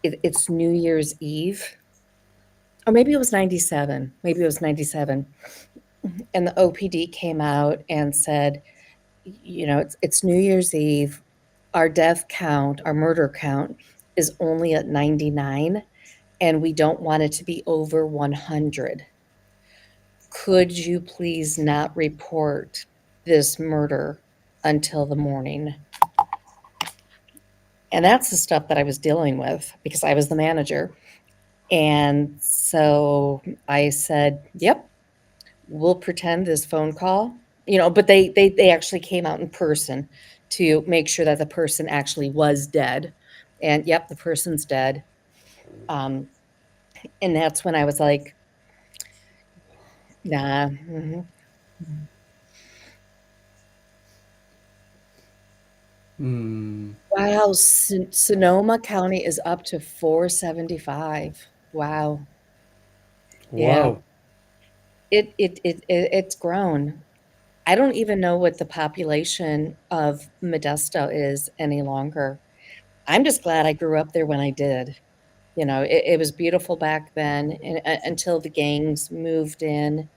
it's New Year's Eve. Or maybe it was 97. Maybe it was 97. And the OPD came out and said, it's New Year's Eve. Our death count, our murder count is only at 99, and we don't want it to be over 100. Could you please not report this murder until the morning? And that's the stuff that I was dealing with because I was the manager. And so I said, yep, we'll pretend this phone call, but they actually came out in person to make sure that the person actually was dead. And yep, the person's dead. And that's when I was like, nah. Mm. Wow, Sonoma County is up to 475. Wow. Yeah. Wow. It's grown. I don't even know what the population of Modesto is any longer. I'm just glad I grew up there when I did. It was beautiful back then, and until the gangs moved in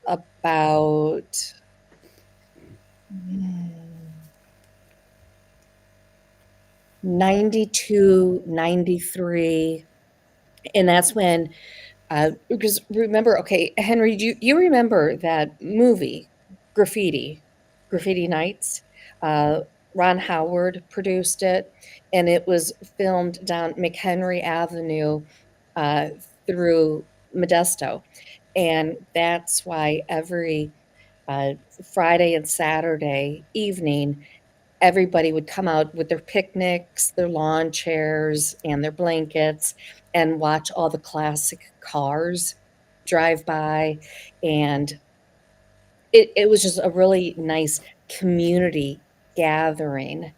about 92, 93. And that's when, because remember, okay, Henry, do you remember that movie, Graffiti Nights, Ron Howard produced it, and it was filmed down McHenry Avenue uh, through Modesto. And that's why every uh, Friday and Saturday evening, everybody would come out with their picnics, their lawn chairs, and their blankets and watch all the classic cars drive by. And it was just a really nice community gathering.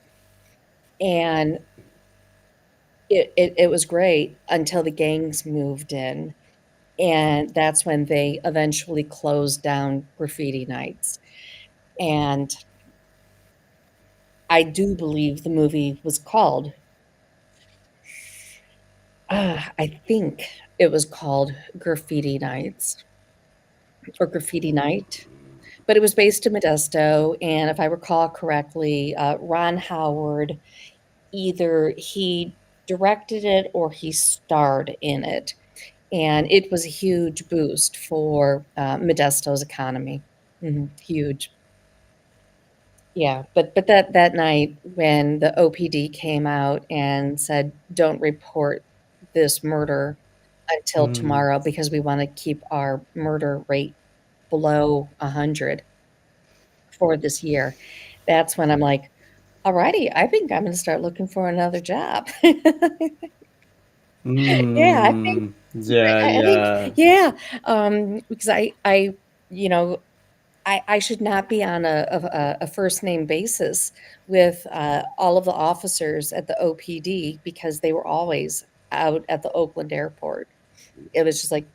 And it was great until the gangs moved in. And that's when they eventually closed down graffiti nights. And I do believe the movie was called, I think it was called Graffiti Nights or Graffiti Night, but it was based in Modesto. And if I recall correctly, Ron Howard, either he directed it or he starred in it. And it was a huge boost for Modesto's economy. Huge. Yeah, but that night when the OPD came out and said, "Don't report this murder until Mm. tomorrow because we wanna keep our murder rate below 100 for this year," that's when I'm like, "Alrighty, I think I'm gonna start looking for another job." Yeah, I think Mm. Yeah, I think yeah. yeah, because you know, I should not be on a first name basis with all of the officers at the OPD because they were always out at the Oakland airport. It was just like,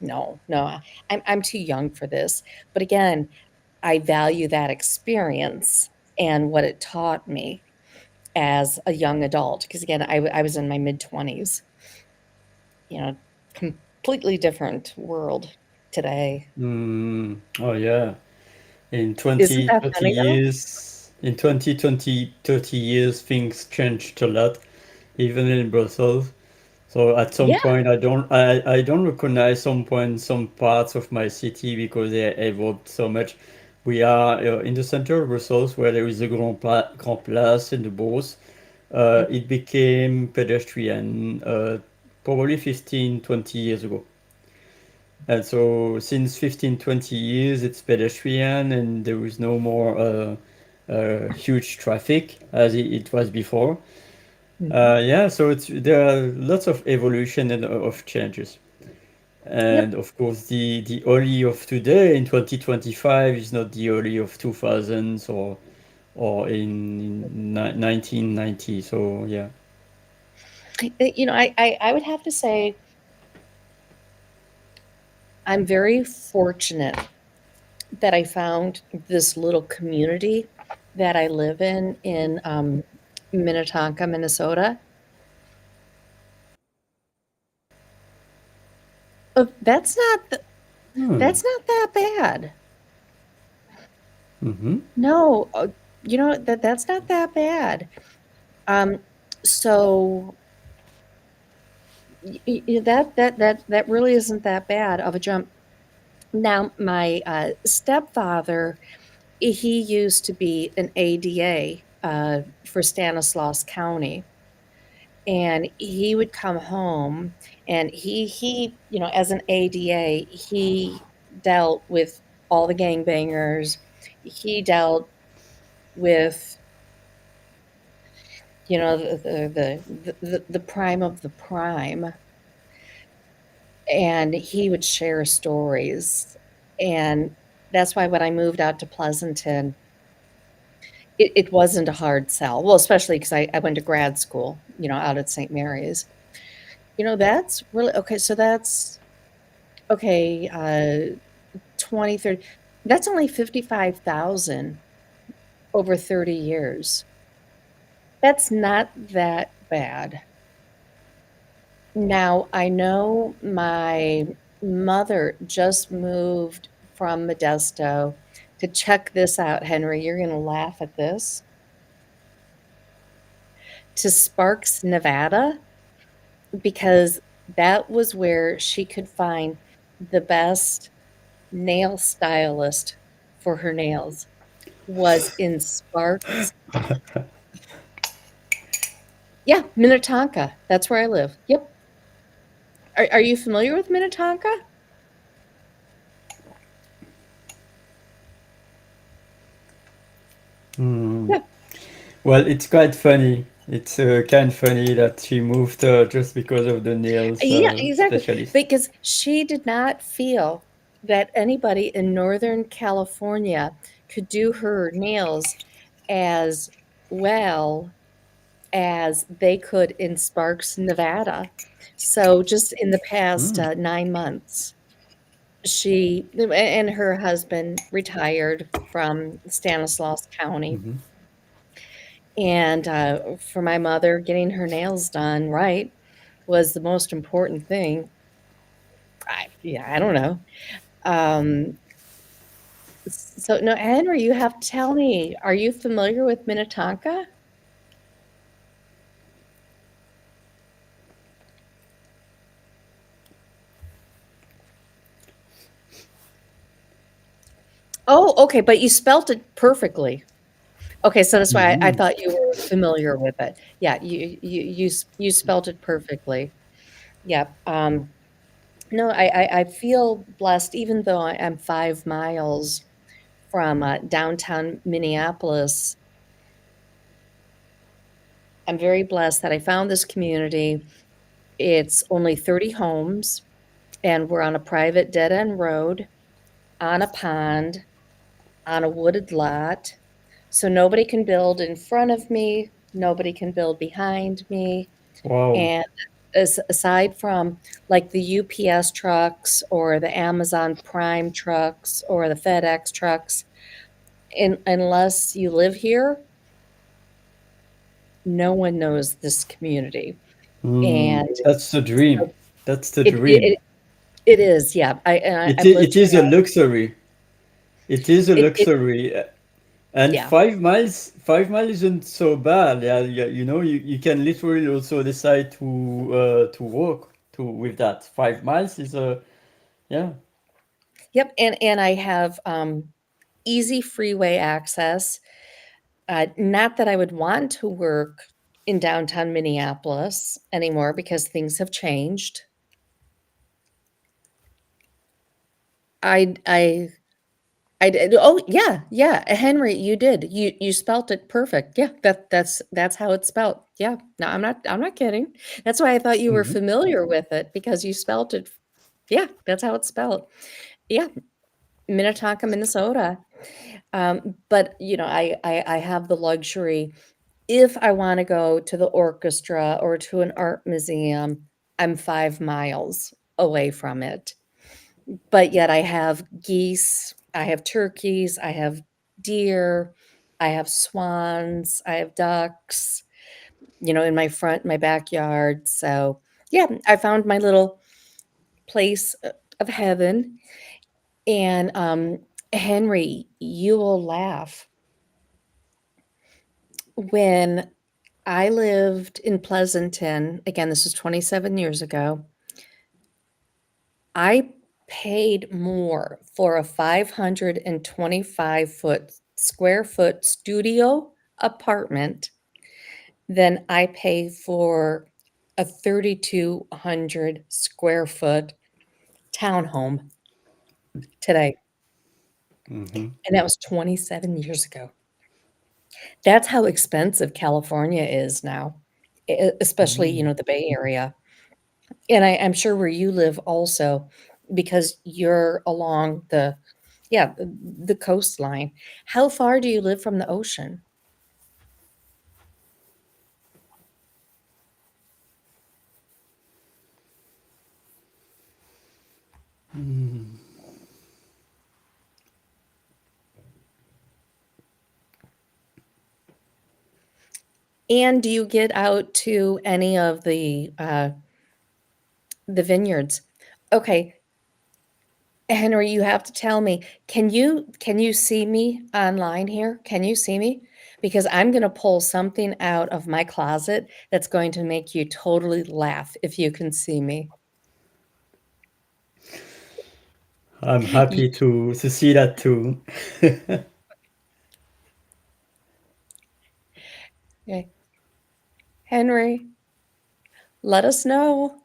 no, no, I'm too young for this. But again, I value that experience and what it taught me as a young adult. Because again, I was in my mid 20s, completely different world today. Oh, yeah. In Isn't 20, that 30 funny though? years, in 20, 20, 30 years, things changed a lot, even in Brussels. So at some Yeah. point, I don't recognize some parts of my city because they evolved so much. We are in the center of Brussels where there is a Grand Place in the Bourse. It became pedestrian probably 15, 20 years ago. And so since 15, 20 years, it's pedestrian and there is no more huge traffic as it was before. Mhm. Yeah, so there are lots of evolution and of changes. Yep. And of course, the Oli of today in 2025 is not the Oli of 2000s or in 1990. So yeah. I would have to say I'm very fortunate that I found this little community that I live in Minnetonka, Minnesota. That's not Hmm. that's not that bad. Mm-hmm. No, that's not that bad. Um, so that really isn't that bad of a jump. Now, my stepfather, he used to be an ADA for Stanislaus County, and he would come home, and as an ADA, he dealt with all the gangbangers. He dealt with the prime of the prime, and he would share stories. And that's why when I moved out to Pleasanton, it wasn't a hard sell. Well, especially because I went to grad school, out at St. Mary's. That's really okay. So that's okay. 20, 30. That's only 55,000 over 30 years. That's not that bad. Now, I know my mother just moved from Modesto to check this out, Henry. You're going to laugh at this. To Sparks, Nevada, because that was where she could find the best nail stylist for her nails. was in Sparks. Yeah, Minnetonka. That's where I live. Yep. Are you familiar with Minnetonka? Yeah. Well, it's quite funny. It's kind of funny that she moved just because of the nails Yeah, exactly. specialist. Because she did not feel that anybody in Northern California could do her nails as well as they could in Sparks, Nevada. So just in the past 9 months, she and her husband retired from Stanislaus County. And for my mother, getting her nails done right was the most important thing. I don't know. Um, so no, Henry, you have to tell me, are you familiar with Minnetonka? Oh, okay, but you spelt it perfectly. Okay, so that's why I thought you were familiar with it. Yeah, you spelt it perfectly. Yep. No, I feel blessed, even though I'm 5 miles from downtown Minneapolis. I'm very blessed that I found this community. It's only 30 homes, and we're on a private dead-end road, on a pond, on a wooded lot. So nobody can build in front of me, nobody can build behind me. Wow. And aside from like the UPS trucks or the Amazon Prime trucks or the FedEx trucks, unless you live here, no one knows this community. And That's the dream. so That's the it dream. it is, yeah. I've lived It here is a now. luxury. It is a It luxury. And yeah. 5 miles, 5 miles isn't so bad. Yeah, yeah, you can literally also decide to walk to with that. 5 miles is yeah. Yep, and I have easy freeway access. Not that I would want to work in downtown Minneapolis anymore because things have changed. I I I did. Oh yeah, yeah, Henry, you did. You spelt it perfect. Yeah, that's how it's spelt. Yeah. No, I'm not kidding. That's why I thought you were familiar with it because you spelt it. Yeah, that's how it's spelled. Yeah, Minnetonka, Minnesota. But I have the luxury if I want to go to the orchestra or to an art museum, I'm 5 miles away from it. But yet I have geese, I have turkeys, I have deer, I have swans, I have ducks, in my backyard. So, yeah, I found my little place of heaven. And Henry, you will laugh. When I lived in Pleasanton, again, this was 27 years ago, I paid more for a 525 square foot studio apartment than I pay for a 3,200 square foot townhome today. And that was 27 years ago. That's how expensive California is now, especially, the Bay Area. And I'm sure where you live also, because you're along the coastline. How far do you live from the ocean? And do you get out to any of the vineyards? Okay, Henry, you have to tell me, can you see me online here? Can you see me? Because I'm gonna pull something out of my closet that's going to make you totally laugh if you can see me. I'm Y happy to see that too. Okay. Henry, let us know.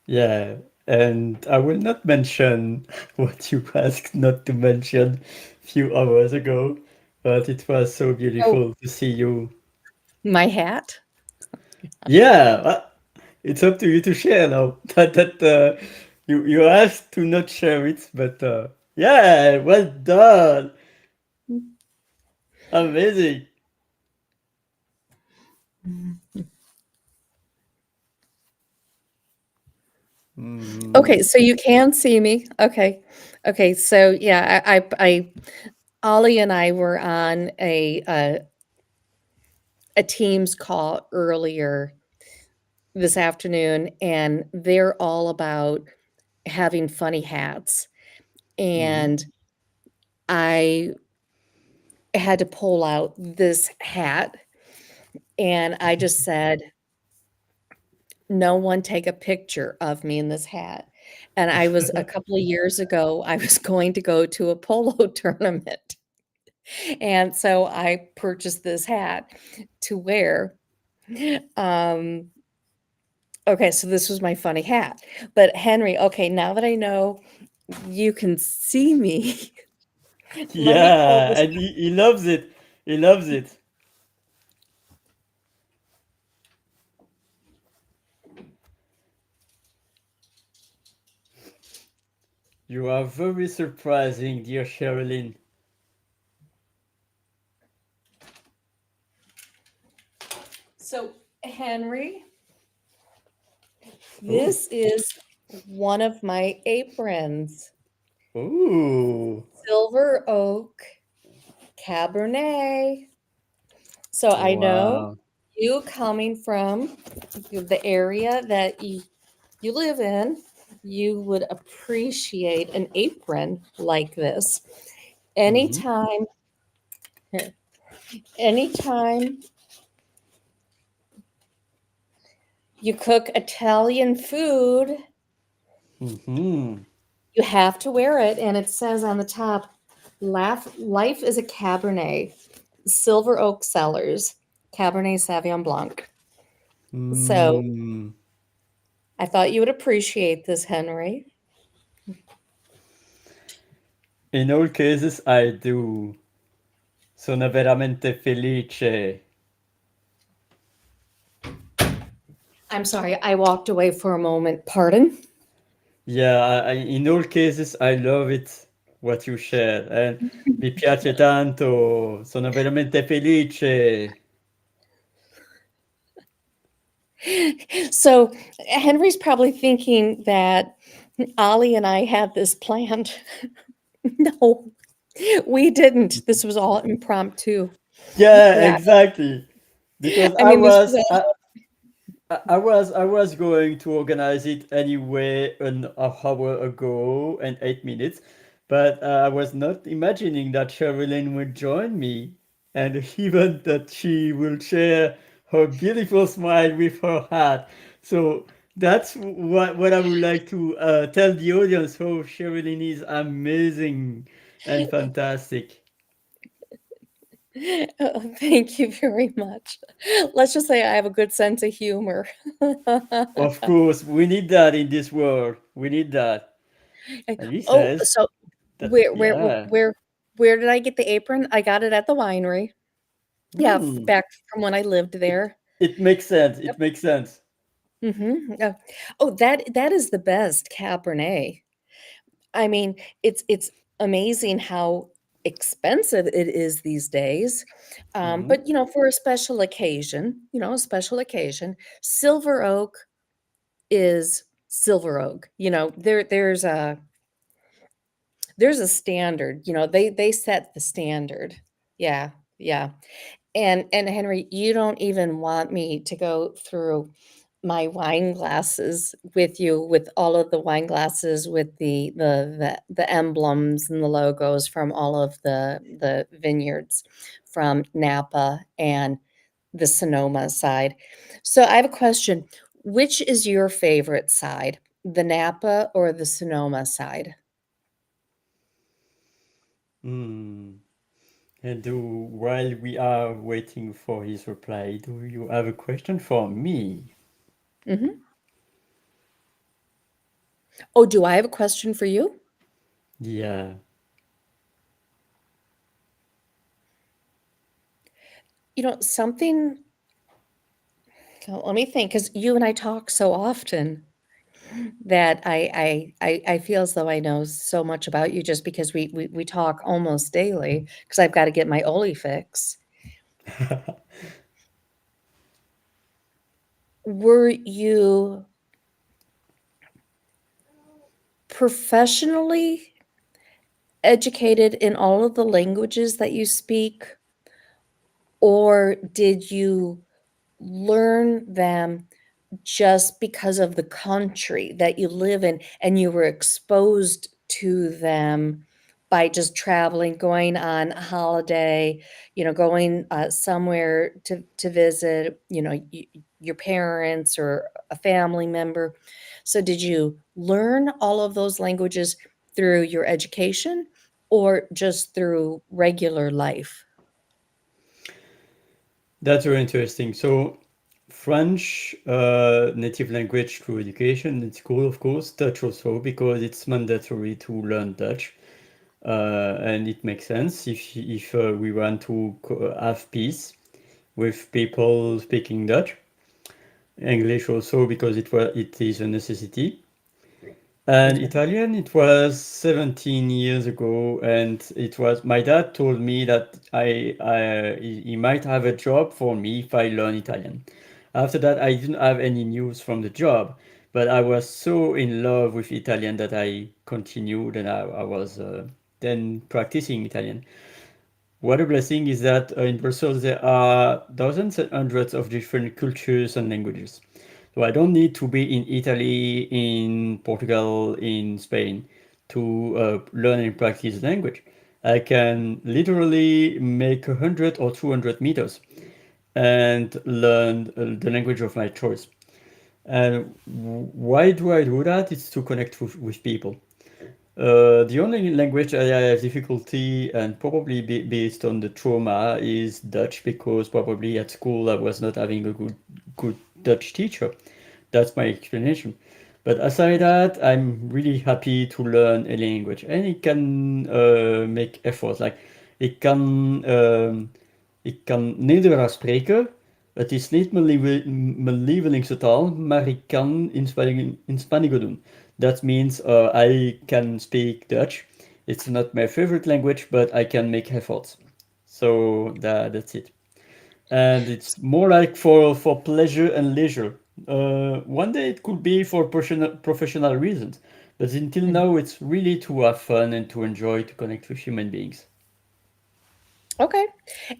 Yeah, and I will not mention what you asked not to mention a few hours ago, but it was so Oh, beautiful to see you. my hat? Yeah, it's up to you to share now. That you asked to not share it, but yeah, well done, amazing. Okay, Mm, so you can see me. Okay. Okay, so yeah, Ollie and I were on a Teams call earlier this afternoon, and they're all about having funny hats. mhm. And I had to pull out this hat, and I just said, no one take a picture of me in this hat. And I was a couple of years ago, I was going to go to a polo tournament. And so I purchased this hat to wear. Um, okay, so this was my funny hat. But Henry, okay, now that I know you can see me, let me pull Yeah, this. and he loves it. He loves it. You are very surprising, dear Sherilyn. So, Henry, Oh, this is one of my aprons. oh, Silver oak Cabernet. So I know wow. you coming from the area that you live in, you would appreciate an apron like this. Mhm, Anytime, here, anytime you cook Italian food, mhm. you have to wear it. And it says on the top, life is a Cabernet, Silver Oak Cellars, Cabernet Sauvignon Blanc. So Mm. I thought you would appreciate this, Henry. In all cases, I do. Sono veramente felice. I'm sorry, I walked away for a moment. Pardon? Yeah, in all cases, I love it, what you share. And mi piace tanto. Sono veramente felice. So Henry's probably thinking that Ollie and I had this planned. No, we didn't. This was all impromptu. Yeah, Yeah. exactly. Because I mean, this was all. I was going to organize it anyway an hour ago and 8 minutes, but I was not imagining that Sherilyn would join me, and even that she will share her beautiful smile with her hat. So that's what I would like to tell the audience. How Sherilyn is amazing and fantastic. Oh, thank you very much. Let's just say I have a good sense of humor. Of course, we need that in this world. We need that. And he Oh, says so that, where where where yeah. where where did I get the apron? I got it at the winery. Yeah, Hmm. back from when I lived there. It makes sense. Yep. It makes sense. Yeah. Oh, that is the best Cabernet. I mean, it's amazing how expensive it is these days. Mhm. But for a special occasion, a special occasion, silver oak is silver oak. There's a standard. They set the standard. Yeah, yeah. And Henry, you don't even want me to go through my wine glasses with you, with all of the wine glasses with the emblems and the logos from all of the vineyards from Napa and the Sonoma side. So I have a question. Which is your favorite side, the Napa or the Sonoma side? Hmm. And while we are waiting for his reply, do you have a question for me? Hmm. Oh, do I have a question for you? Yeah. Something, let me think, because you and I talk so often that I feel as though I know so much about you just because we talk almost daily because I've got to get my Oli fix. Were you professionally educated in all of the languages that you speak, or did you learn them just because of the country that you live in and you were exposed to them by just traveling, going on a holiday, going somewhere to visit, your parents or a family member? So did you learn all of those languages through your education or just through regular life? That's very interesting. So, French, native language through education, it's cool, of course. Dutch also, because it's mandatory to learn Dutch. And it makes sense if we want to have peace with people speaking Dutch. English also, because it is a necessity. And Okay. Italian, it was 17 years ago, and it was my dad told me that he might have a job for me if I learn Italian. After that, I didn't have any news from the job, but I was so in love with Italian that I continued, and I was then practicing Italian. What a blessing is that in Brussels there are dozens and hundreds of different cultures and languages. So I don't need to be in Italy, in Portugal, in Spain to learn and practice language. I can literally make 100 or 200 meters and learn the language of my choice. And why do I do that? It's to connect with people. The only language I have difficulty, and probably based on the trauma, is Dutch because probably at school I was not having a good Dutch teacher. That's my explanation. But aside that, I'm really happy to learn a language, and it can make efforts. Like ik kan, ik kan Nederlands spreken. Het is niet mijn lievelingstaal, maar ik kan inspanningen doen. That means I can speak Dutch. It's not my favorite language, but I can make efforts. So that's it. And it's more like for pleasure and leisure. One day it could be for professional reasons, but until Mhm. now it's really to have fun and to enjoy to connect with human beings. Okay.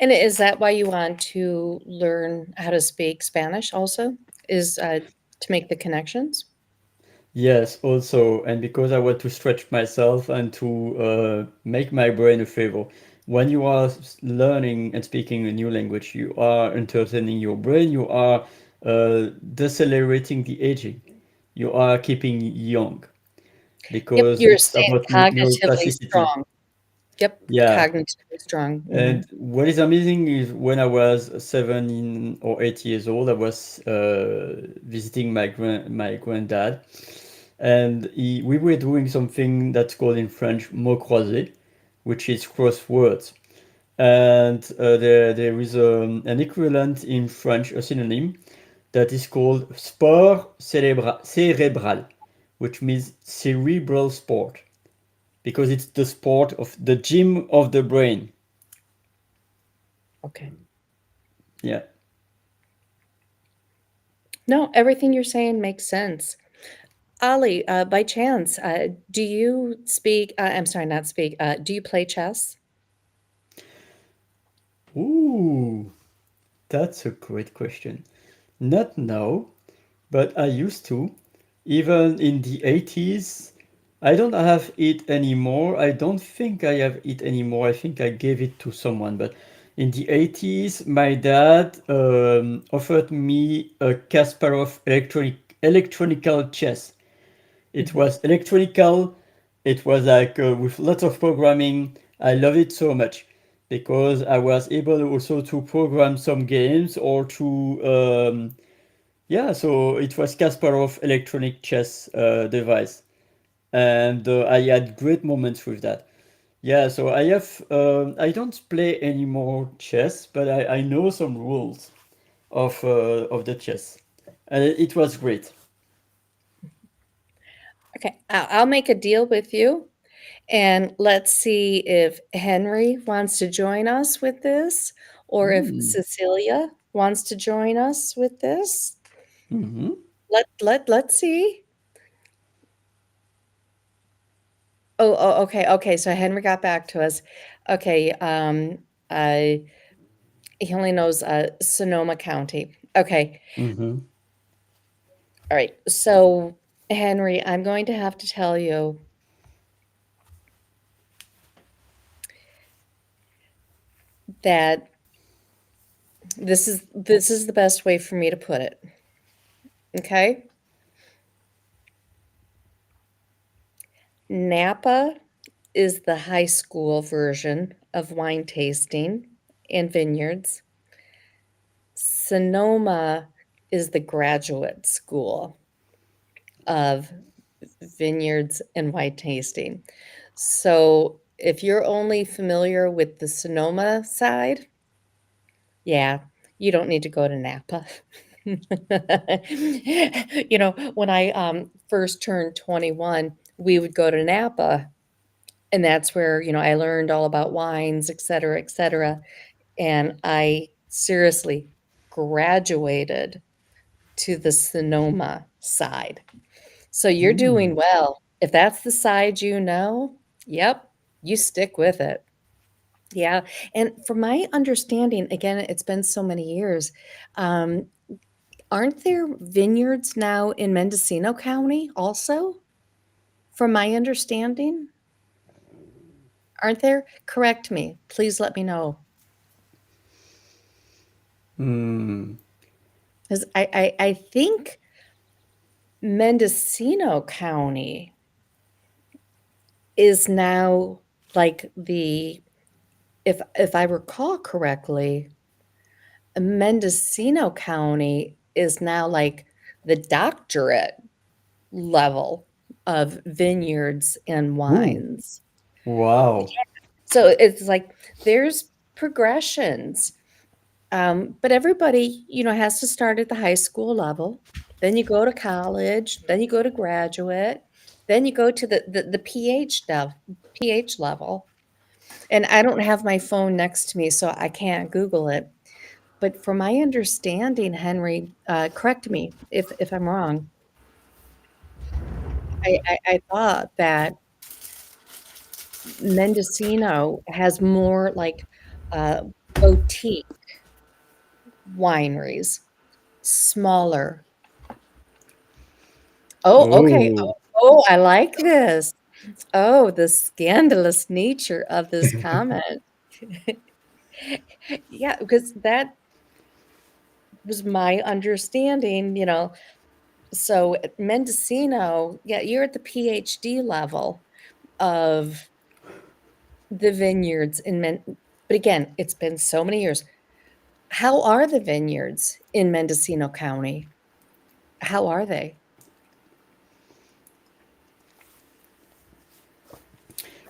And is that why you want to learn how to speak Spanish also? Is to make the connections? Yes, also, and because I want to stretch myself and to make my brain a favor. When you are learning and speaking a new language, you are entertaining your brain, you are decelerating the aging, you are keeping young Yep, because you're it's staying about cognitively neuroplasticity. strong. Yep, Yeah, cognitively strong. and what is amazing is when I was 7 or 8 years old, I was visiting my granddad, and we were doing something that's called in French mot croisé, which is crosswords. And there is an equivalent in French, a synonym that is called sport cérébral, which means cerebral sport, because it's the sport of the gym of the brain. Okay. Yeah. No, everything you're saying makes sense. Ali, by chance, do you speak, I'm sorry, not speak, do you play chess? Ooh, that's a great question. Not now, but I used to. Even in the 80s, I don't have it anymore. I don't think I have it anymore. I think I gave it to someone. But in the 80s, my dad offered me a Kasparov electronical chess. It was electronical. It was like with lots of programming. I love it so much because I was able also to program some games or to yeah. So it was Kasparov electronic chess device, and I had great moments with that. Yeah, so I have I don't play any more chess, but I know some rules of the chess. And it was great. Okay, I'll make a deal with you, and let's see if Henry wants to join us with this, or if Cecilia wants to join us with this. Mm-hmm. Let's see. Okay, so Henry got back to us. Okay, he only knows, Sonoma County. Okay, Mm-hmm. all right, so, Henry, I'm going to have to tell you that this is the best way for me to put it, okay? Napa is the high school version of wine tasting and vineyards. Sonoma is the graduate school of vineyards and wine tasting. So if you're only familiar with the Sonoma side, yeah, you don't need to go to Napa. You know, when I first turned 21, we would go to Napa, and that's where, you know, I learned all about wines, et cetera, et cetera. And I seriously graduated to the Sonoma side. So you're doing well. If that's the side you know, yep, you stick with it. Yeah, and from my understanding, again, it's been so many years, um, aren't there vineyards now in Mendocino County also? From my understanding? Aren't there? Correct me. Please let me know. Mm. 'Cause I think Mendocino County is now like the if I recall correctly, Mendocino County is now like the doctorate level of vineyards and Ooh, wines. wow. So it's like there's progressions. But everybody, you know, has to start at the high school level. Then you go to college, then you go to graduate, then you go to the PH level. And I don't have my phone next to me, so I can't Google it. But from my understanding, Henry, correct me if I'm wrong. I thought that Mendocino has more like uh, boutique wineries, smaller. Oh, okay. Oh. Oh, I like this. Oh, the scandalous nature of this comment. Yeah, because that was my understanding, you know. So at Mendocino, yeah, you're at the PhD level of the vineyards in but again, it's been so many years. How are the vineyards in Mendocino County? How are they?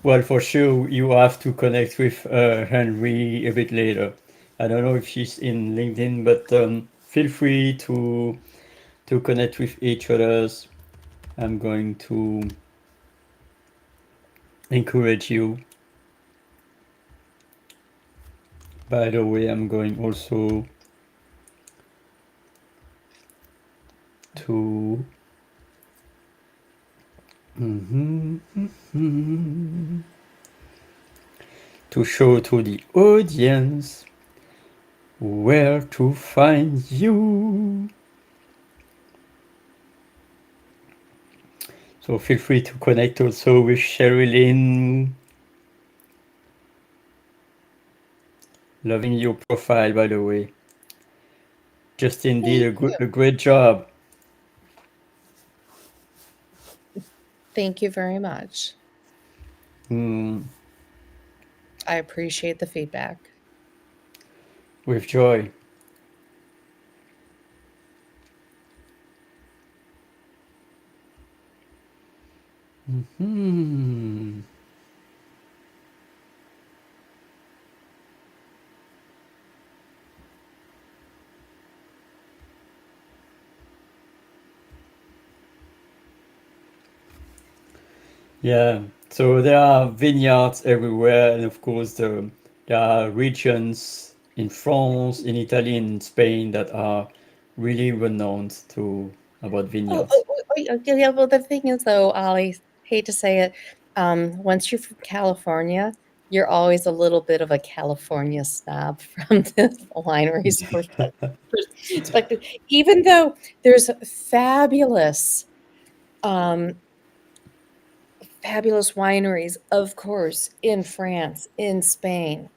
Well, for sure, you have to connect with Henry a bit later. I don't know if she's in LinkedIn, but feel free to connect with each others. I'm going to encourage you. By the way, I'm going also to to show to the audience where to find you. So feel free to connect also with Sherilyn, Loving your profile, by the way. Justin did Thank you. a great job. Thank you very much. Mm, I appreciate the feedback. with joy. Hmm. Yeah, so there are vineyards everywhere, and of course, there are regions in France, in Italy, in Spain that are really renowned about vineyards. Yeah, well, the thing is, though, Ollie, hate to say it, once you're from California, you're always a little bit of a California snob from the wineries perspective, even though there's um, fabulous wineries, of course, in France, in Spain,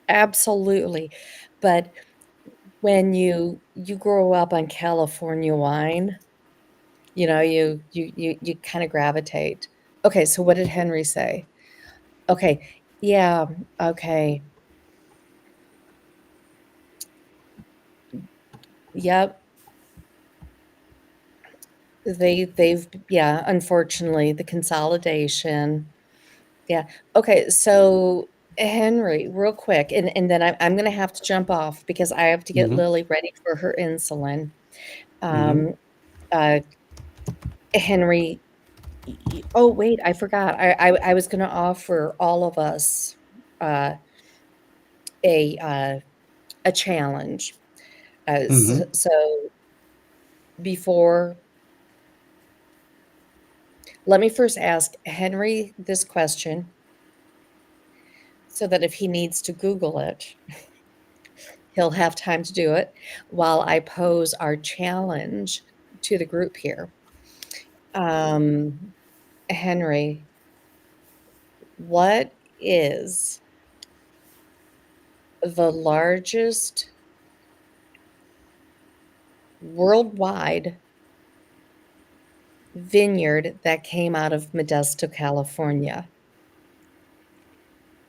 absolutely, but when you grow up on California wine, you kinda gravitate. Okay, so what did Henry say? Okay, yeah, okay. Yep, they've yeah, unfortunately, the consolidation. Yeah. Okay, so Henry, real quick, and then I'm gonna have to jump off because I have to get Hmm. Lily ready for her insulin. Hmm. Um, uh, Henry, oh, wait, I forgot. I was gonna offer all of us, uh, a, uh, a challenge. Hmm. So before let me first ask Henry this question so that if he needs to Google it, he'll have time to do it while I pose our challenge to the group here. Um, Henry, what is the largest worldwide vineyard that came out of Modesto, California?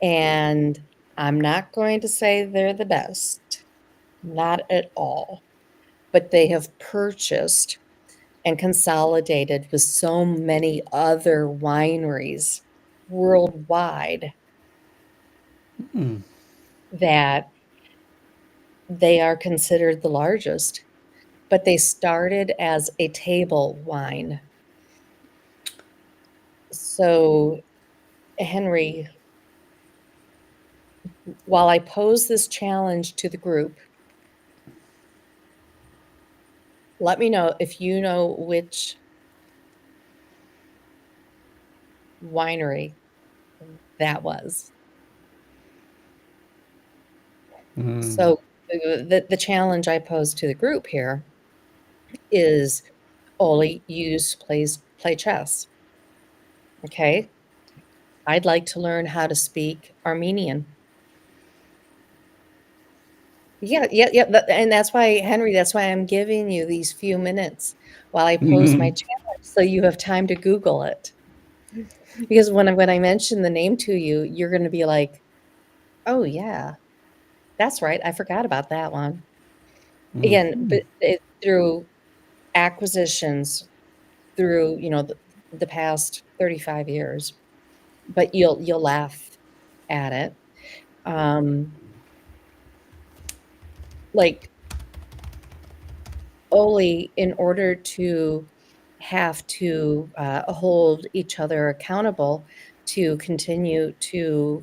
And I'm not going to say they're the best, not at all, but they have purchased and consolidated with so many other wineries worldwide Hmm. that they are considered the largest, but they started as a table wine. So, Henry, while I pose this challenge to the group, let me know if you know which winery that was. Hmm. So, the challenge I pose to the group here is Oli, play chess. Okay? I'd like to learn how to speak Armenian. Yeah, and that's why, Henry, that's why I'm giving you these few minutes while I pose my Hmm. challenge, so you have time to Google it. Because when I mention the name to you, you're gonna be like, "Oh, yeah, that's right, I forgot about that one." Again, but through acquisitions, through, the past 35 years, but you'll laugh at it. Um, like, Oli, in order to have to, hold each other accountable to continue to,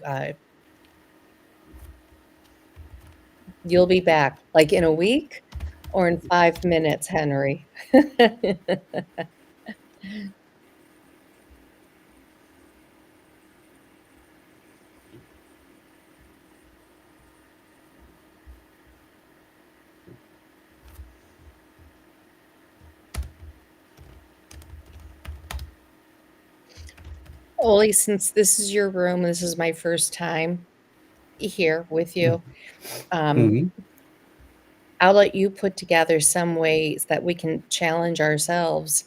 you'll be back, like, in a week or in 5 minutes, Henry? Oli, since this is your room, this is my first time, here with you. Mhm. I'll let you put together some ways that we can challenge ourselves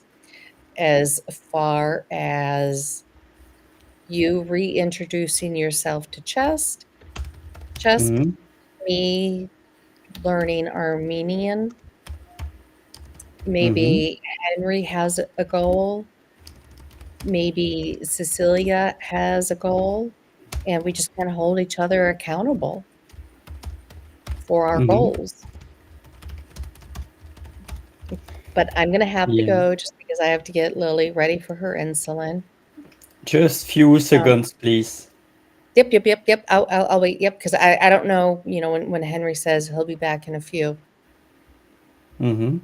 as far as you reintroducing yourself to chess, Mhm. me learning Armenian, Mhm. maybe Henry has a goal, maybe Cecilia has a goal, and we just kinda hold each other accountable for our Mhm. goals. But I'm gonna have to Yeah. go just because I have to get Lily ready for her insulin. Just few Um, seconds, please. yep. I'll wait. Yep, because I don't know, when Henry says he'll be back in a few. Mhm.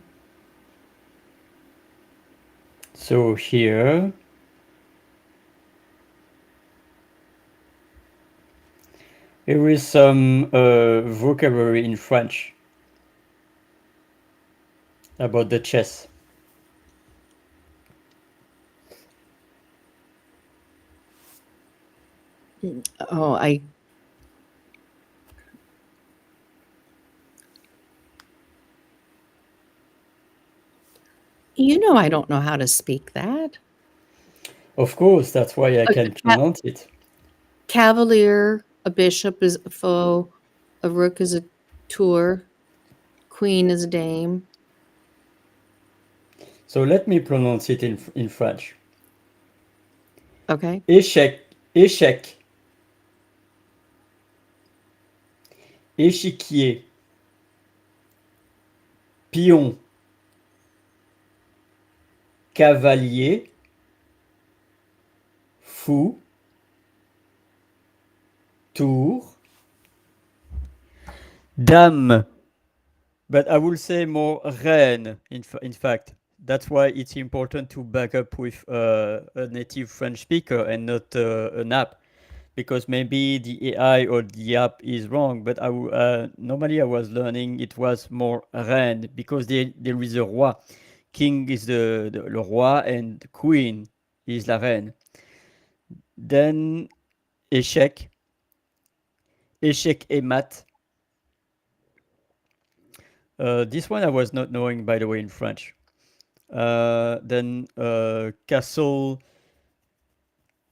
So here is some vocabulary in French about the chess. Oh, I don't know how to speak that. Of course, that's why I A can ca pronounce it. cavalier, a bishop is a foe, a rook is a tour, queen is a dame. So let me pronounce it in French. Okay. Échec, échec, échiquier, pion, cavalier, fou, tour, dame. But I will say more reine, in fact. That's why it's important to back up with a native French speaker and not an app. Because maybe the AI or the app is wrong, but normally I was learning it was more reine because there is a roi. King is le roi and queen is la reine. Then échec, échec et mat. This one I was not knowing, by the way, in French. Then castle.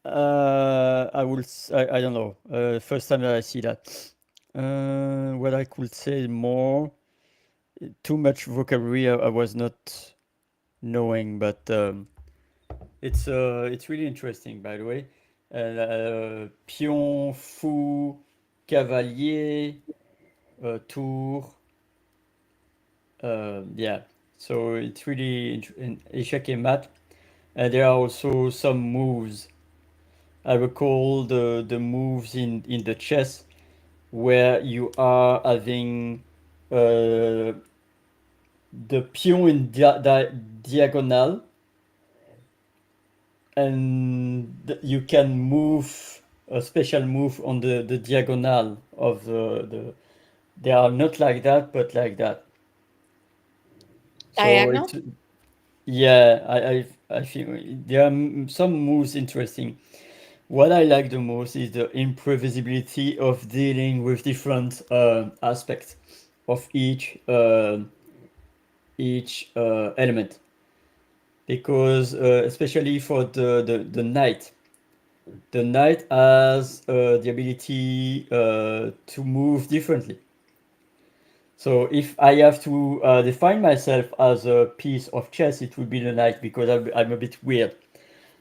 I don't know. First time that I see that. What I could say more. Too much vocabulary I was not knowing, but it's really interesting, by the way. Pion, fou, cavalier, tour. Yeah, so it's really in échec et mat. And there are also some moves. I recall the moves in the chess where you are having uh, the pion in diagonal, and you can move a special move on the diagonal of the they are not like that but like that, so Diagonal? it's yeah, I think there are some moves interesting. What I like the most is the imprevisibility of dealing with different aspects of each element, because especially for the knight. The knight has the ability to move differently. So if I have to define myself as a piece of chess, it would be the knight, because I'm a bit weird.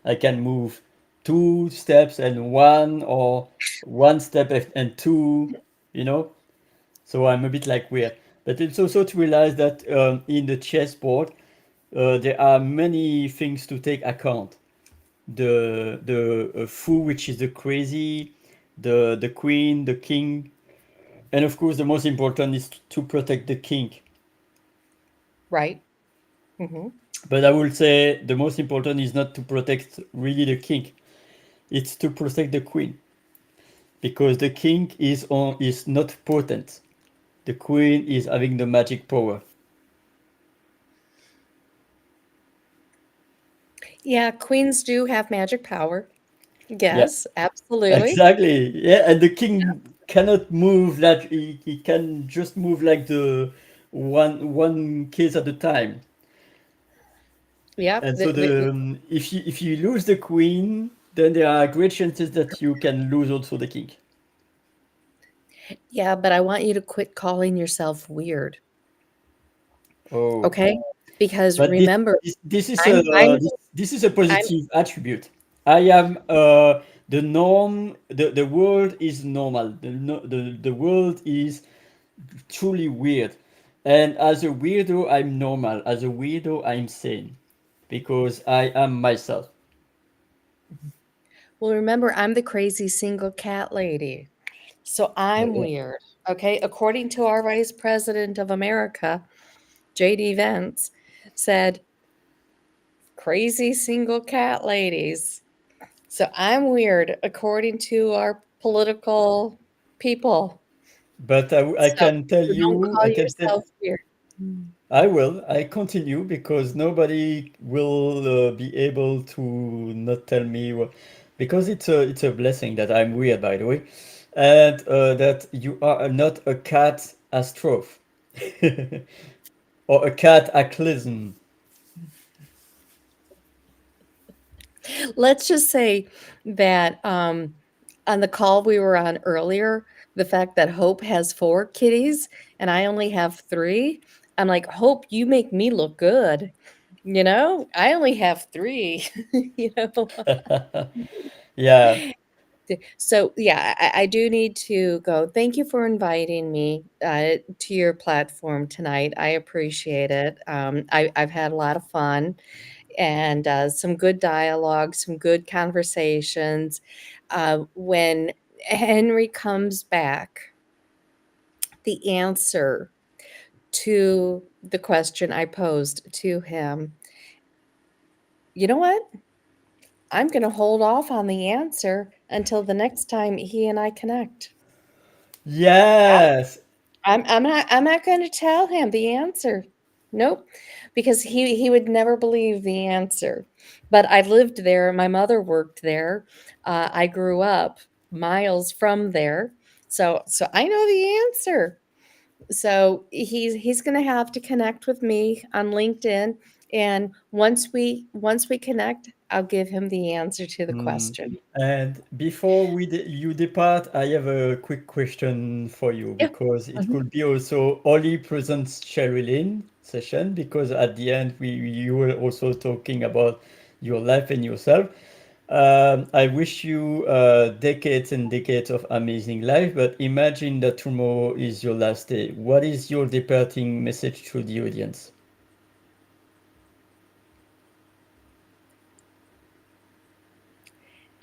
I can move two steps and one, or one step and two, you know? So I'm a bit like weird. But it's also to realize that in the chessboard, there are many things to take account. The foo, which is the crazy, the queen, the king, and of course the most important is to protect the king. Right. Mhm. But I would say the most important is not to protect really the king; it's to protect the queen, because the king is not potent. The queen is having the magic power. Yeah, queens do have magic power. Yeah, Yes, absolutely. exactly. Yeah, and the king cannot move like he can just move like the one case at a time. Yep. And so if you lose the queen, then there are great chances that you can lose also the king. Yeah, but I want you to quit calling yourself weird, Oh, okay? Because but remember, this is a I'm this is a I'm positive attribute. I am the norm. The world is normal. The world is truly weird. And as a weirdo, I'm normal. As a weirdo, I'm sane because I am myself. well, remember, I'm the crazy single cat lady. So I'm Yeah. weird, okay? According to our Vice President of America, JD Vance, said, crazy single cat ladies. So I'm weird according to our political people. But I So can tell so don't you, call I can tell, yourself weird. Mm. I will, I continue because nobody will be able to not tell me what, because it's a blessing that I'm weird, by the way, and that you are not a cat astroph or a cat aclism. Let's just say that on the call we were on earlier, the fact that Hope has 4 kitties and I only have 3, I'm like, "Hope, you make me look good." You know? I only have 3, you know? Yeah. So, yeah, I do need to go. Thank you for inviting me, to your platform tonight. I appreciate it. I've had a lot of fun and, some good dialogue, some good conversations. When Henry comes back, the answer to the question I posed to him, you know what? I'm gonna hold off on the answer until the next time he and I connect. Yes. I'm not gonna tell him the answer. Nope, because he would never believe the answer. But I lived there, my mother worked there, I grew up miles from there, so I know the answer. So he's gonna have to connect with me on LinkedIn, and once we connect, I'll give him the answer to the Hmm. question. And before you depart, I have a quick question for you Yeah. because it Mhm. could be also Ollie presents Sherilyn session because at the end you were also talking about your life and yourself. I wish you decades and decades of amazing life, but imagine that tomorrow is your last day. What is your departing message to the audience?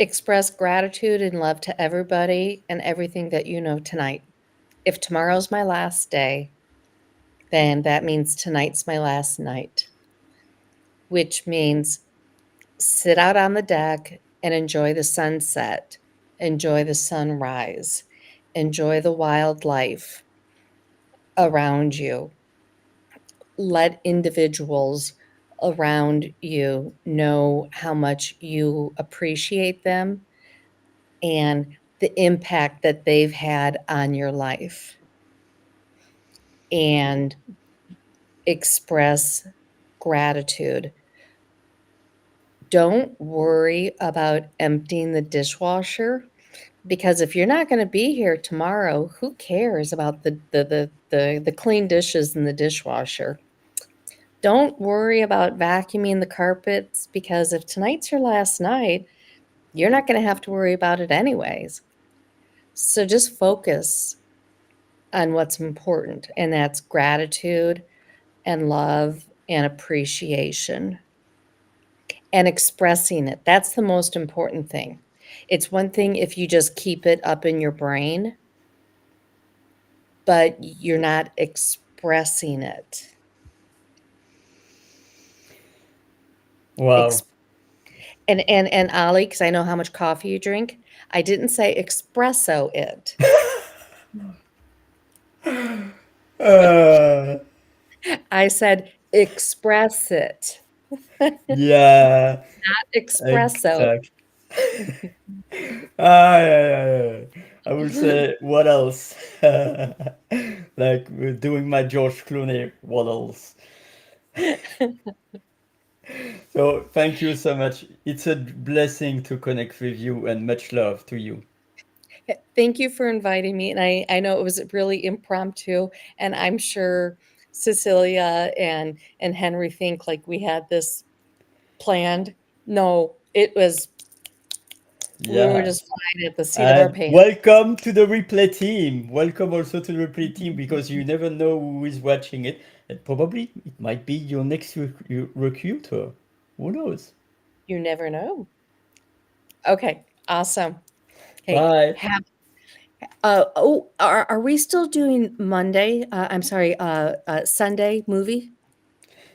Express gratitude and love to everybody and everything that you know tonight. If tomorrow's my last day, then that means tonight's my last night, which means sit out on the deck and enjoy the sunset, enjoy the sunrise, enjoy the wildlife around you. Let individuals around you know how much you appreciate them and the impact that they've had on your life. And express gratitude. Don't worry about emptying the dishwasher because if you're not gonna be here tomorrow, who cares about the clean dishes in the dishwasher? Don't worry about vacuuming the carpets because if tonight's your last night, you're not gonna have to worry about it anyways. So just focus on what's important, and that's gratitude and love and appreciation. And expressing it. That's the most important thing. It's one thing if you just keep it up in your brain, but you're not expressing it. Ex Wow. and Ali, because I know how much coffee you drink, I didn't say espresso it. Uh, I said express it, yeah, not espresso. exact. Ah, yeah, yeah, yeah. I will say, what else? Like doing my George Clooney, what else? So thank you so much. It's a blessing to connect with you and much love to you. Thank you for inviting me, and I know it was really impromptu, and I'm sure Cecilia and Henry think like we had this planned. No, it was we were Yeah. just flying at the seat of our And pants. welcome to the replay team. Welcome also to the replay team because you never know who is watching it. And probably it might be your next recruiter. Who knows? You never know. Okay, awesome. Hey, Bye. have are we still doing Monday? I'm sorry, Sunday movie?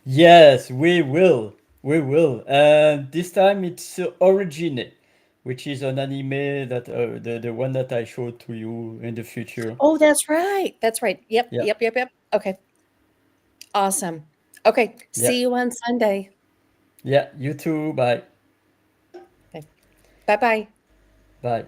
Yes, we will. We will. And this time it's Origin, which is an anime that the one that I showed to you in the future. Oh, that's right. That's right. Yep, Yeah. yep, yep, yep. Okay, awesome. Okay, Yeah. see you on Sunday. Yeah. You too. Bye. Okay. Bye-bye. Bye.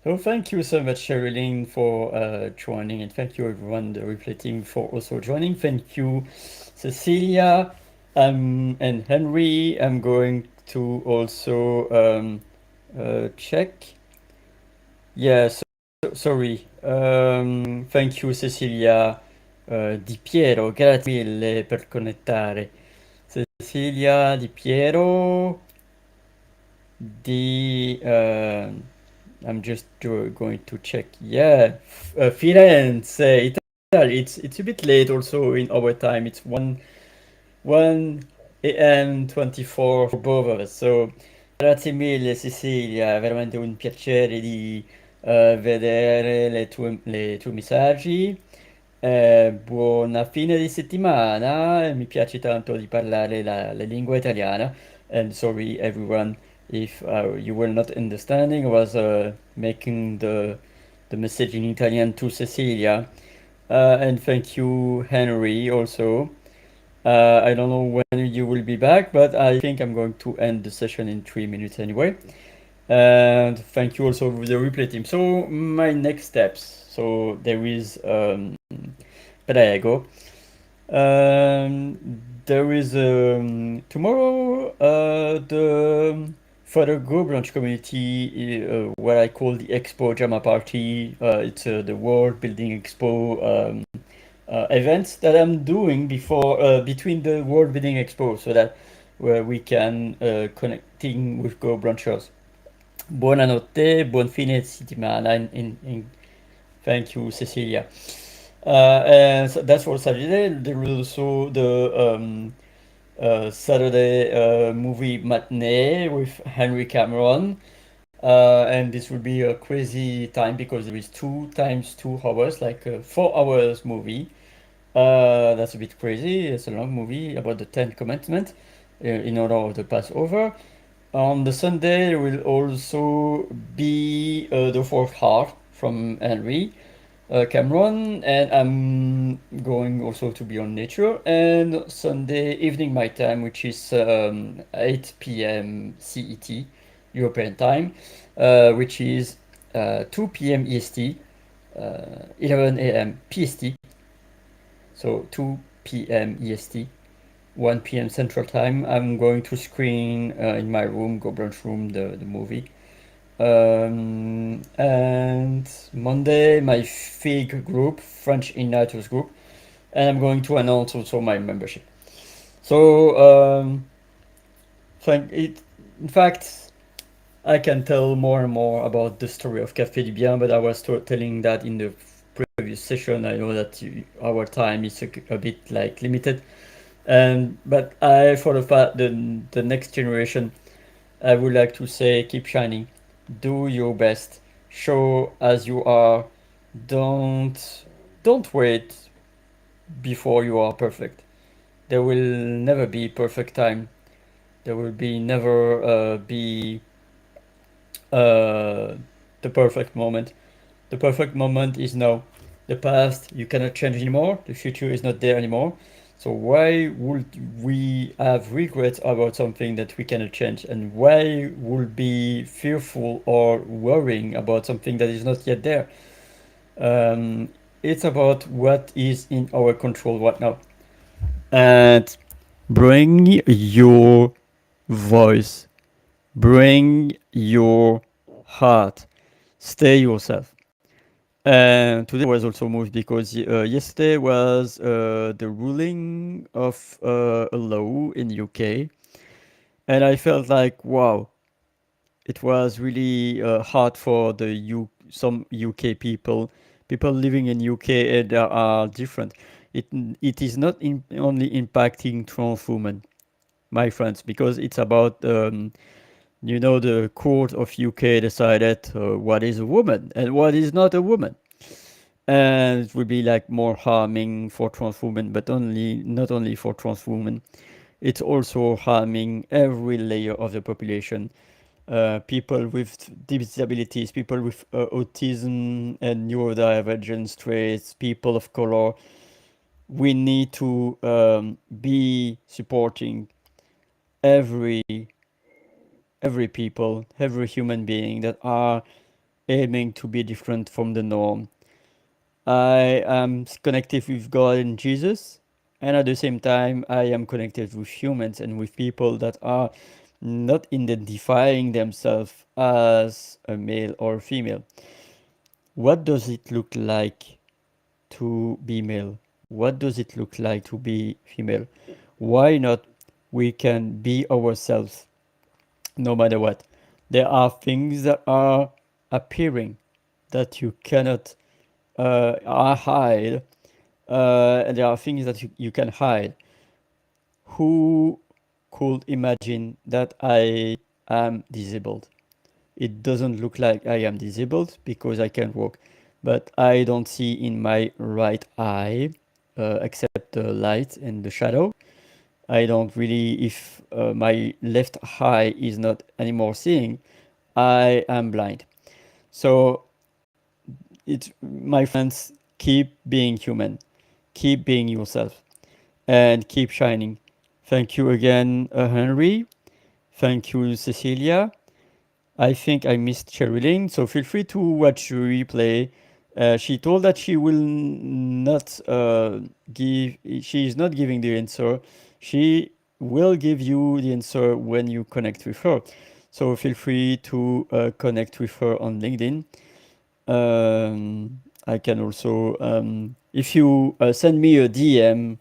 So thank you so much, Sherilyn, for joining, and thank you everyone, the replay team, for also joining. Thank you, Cecilia, and Henry. I'm going to also check. Yeah, sorry. Thank you, Cecilia Di Piero. Grazie mille per connettare. Cecilia Di Piero di I'm just going to check. Yeah, Firenze, Italy. It's a bit late also in our time. It's 1 a.m. 24 for both of us. So grazie mille Cecilia, è veramente un piacere di vedere le tue messaggi. Buona fine di settimana. Mi piace tanto di parlare la lingua italiana. And sorry everyone if you were not understanding. I was making the message in Italian to Cecilia. And thank you, Henry, also. I don't know when you will be back, but I think I'm going to end the session in 3 minutes anyway. And thank you also with the replay team. So my next steps. So there is prego. There is tomorrow the for the Go Branch community what I call the Expo Jama Party. It's the World Building Expo events that I'm doing before between the World Building Expo, so that where we can connecting with Go Branchers. Buonanotte, buon fine settimana, thank you, Cecilia. And so that's for Saturday. There is also the Saturday movie matinee with Henry Cameron. And this will be a crazy time because there is 2 times 2 hours, like a 4 hours movie. That's a bit crazy. It's a long movie about the Ten Commandments in order of the Passover. On the Sunday, there will also be the fourth heart from Henry Cameron, and I'm going also to be on nature. And Sunday evening my time, which is 8 p.m. CET, European time, which is 2 p.m. EST, 11 a.m. PST, so 2 p.m. EST. 1 p.m. Central Time. I'm going to screen in my room, Go Brunch room, the movie. And Monday, my FIG group, French Igniters group, and I'm going to announce also my membership. So, in fact, I can tell more and more about the story of CafeDuBien, but I was telling that in the previous session. I know that our time is a bit like limited. But for the next generation, I would like to say, keep shining, do your best, show as you are, don't wait before you are perfect. There will never be perfect time. There will be never be uh, the perfect moment. The perfect moment is now. The past you cannot change anymore. The future is not there anymore. So why would we have regrets about something that we cannot change? And why would be fearful or worrying about something that is not yet there? Um, it's about what is in our control right now. And bring your voice, bring your heart, stay yourself. And today was also moved because yesterday was the ruling of a law in UK, and I felt like wow, it was really hard for some UK people living in UK, and they are different. It it is not only impacting trans women, my friends, because it's about the court of UK decided what is a woman and what is not a woman. And it would be like more harming for trans women, but not only for trans women. It's also harming every layer of the population. People with disabilities, people with autism and neurodivergent traits, people of color. We need to be supporting every every people, every human being that are aiming to be different from the norm. I am connected with God and Jesus, and at the same time, I am connected with humans and with people that are not identifying themselves as a male or female. What does it look like to be male? What does it look like to be female? Why not we can be ourselves no matter what? There are things that are appearing that you cannot hide, and there are things that you can hide. Who could imagine that I am disabled? It doesn't look like I am disabled because I can walk, but I don't see in my right eye except the light and the shadow. I don't really, if my left eye is not anymore seeing, I am blind. So it's my friends, keep being human, keep being yourself, and keep shining. Thank you again, Henry. Thank you, Cecilia. I think I missed Sherilyn, so feel free to watch the replay. She told that she will not she is not giving the answer. She will give you the answer when you connect with her. So feel free to connect with her on LinkedIn. I can also, if you send me a DM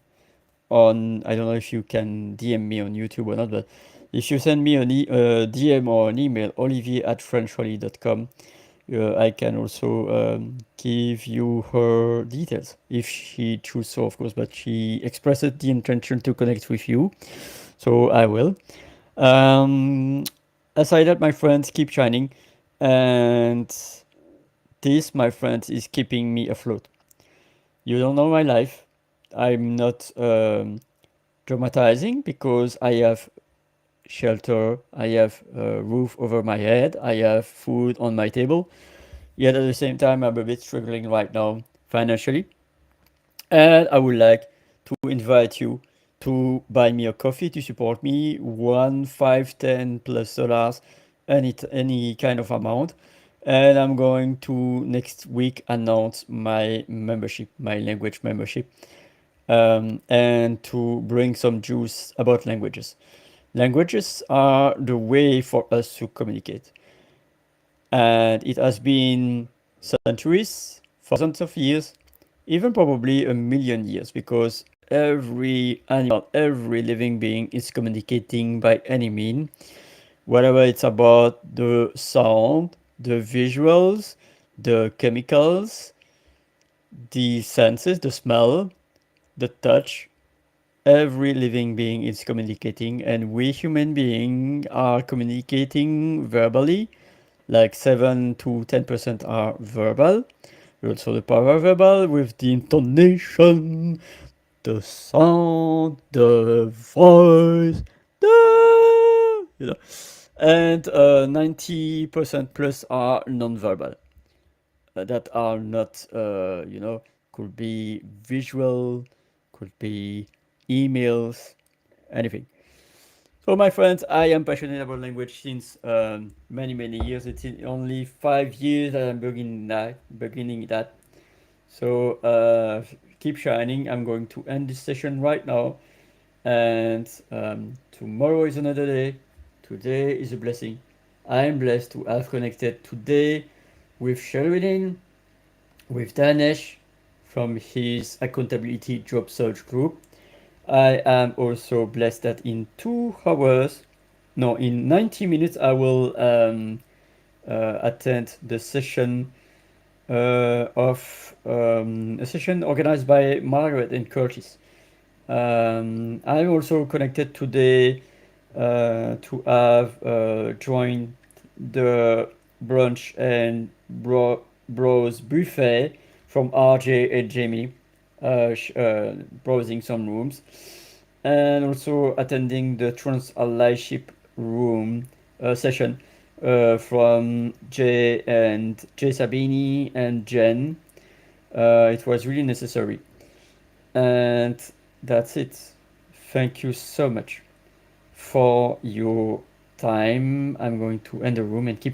on, I don't know if you can DM me on YouTube or not, but if you send me a DM or an email, olivier@frenchwally.com, I can also give you her details if she chooses so, of course, but she expressed the intention to connect with you, so I will. Aside that, my friends, keep shining, and this, my friends, is keeping me afloat. You don't know my life. I'm not dramatizing because I have shelter, I have a roof over my head, I have food on my table. Yet at the same time, I'm a bit struggling right now financially. And I would like to invite you to buy me a coffee to support me, 1, 5, 10 plus dollars, any kind of amount. And I'm going to next week announce my membership, my language membership, and to bring some juice about languages. Languages are the way for us to communicate. And it has been centuries, thousands of years, even probably a million years, because every animal, every living being is communicating by any mean, whatever it's about the sound, the visuals, the chemicals, the senses, the smell, the touch. Every living being is communicating, and we human beings are communicating verbally, like 7 to 10% are verbal. Also the paraverbal with the intonation, the sound, the voice, and 90% plus are non-verbal. That are not, could be visual, could be emails, anything. So my friends, I am passionate about language since many years. It's only 5 years that I'm beginning that. So keep shining. I'm going to end this session right now, and tomorrow is another day. Today is a blessing. I am blessed to have connected today with Sherwin, with Danesh from his accountability job search group. I am also blessed that in 2 hours, no, in 90 minutes, I will attend the session of a session organized by Margaret and Curtis. I'm also connected today to have joined the brunch and bros buffet from RJ and Jamie, browsing some rooms, and also attending the trans allyship room session from Jay Sabini and Jen. It was really necessary. And that's it. Thank you so much for your time. I'm going to end the room and keep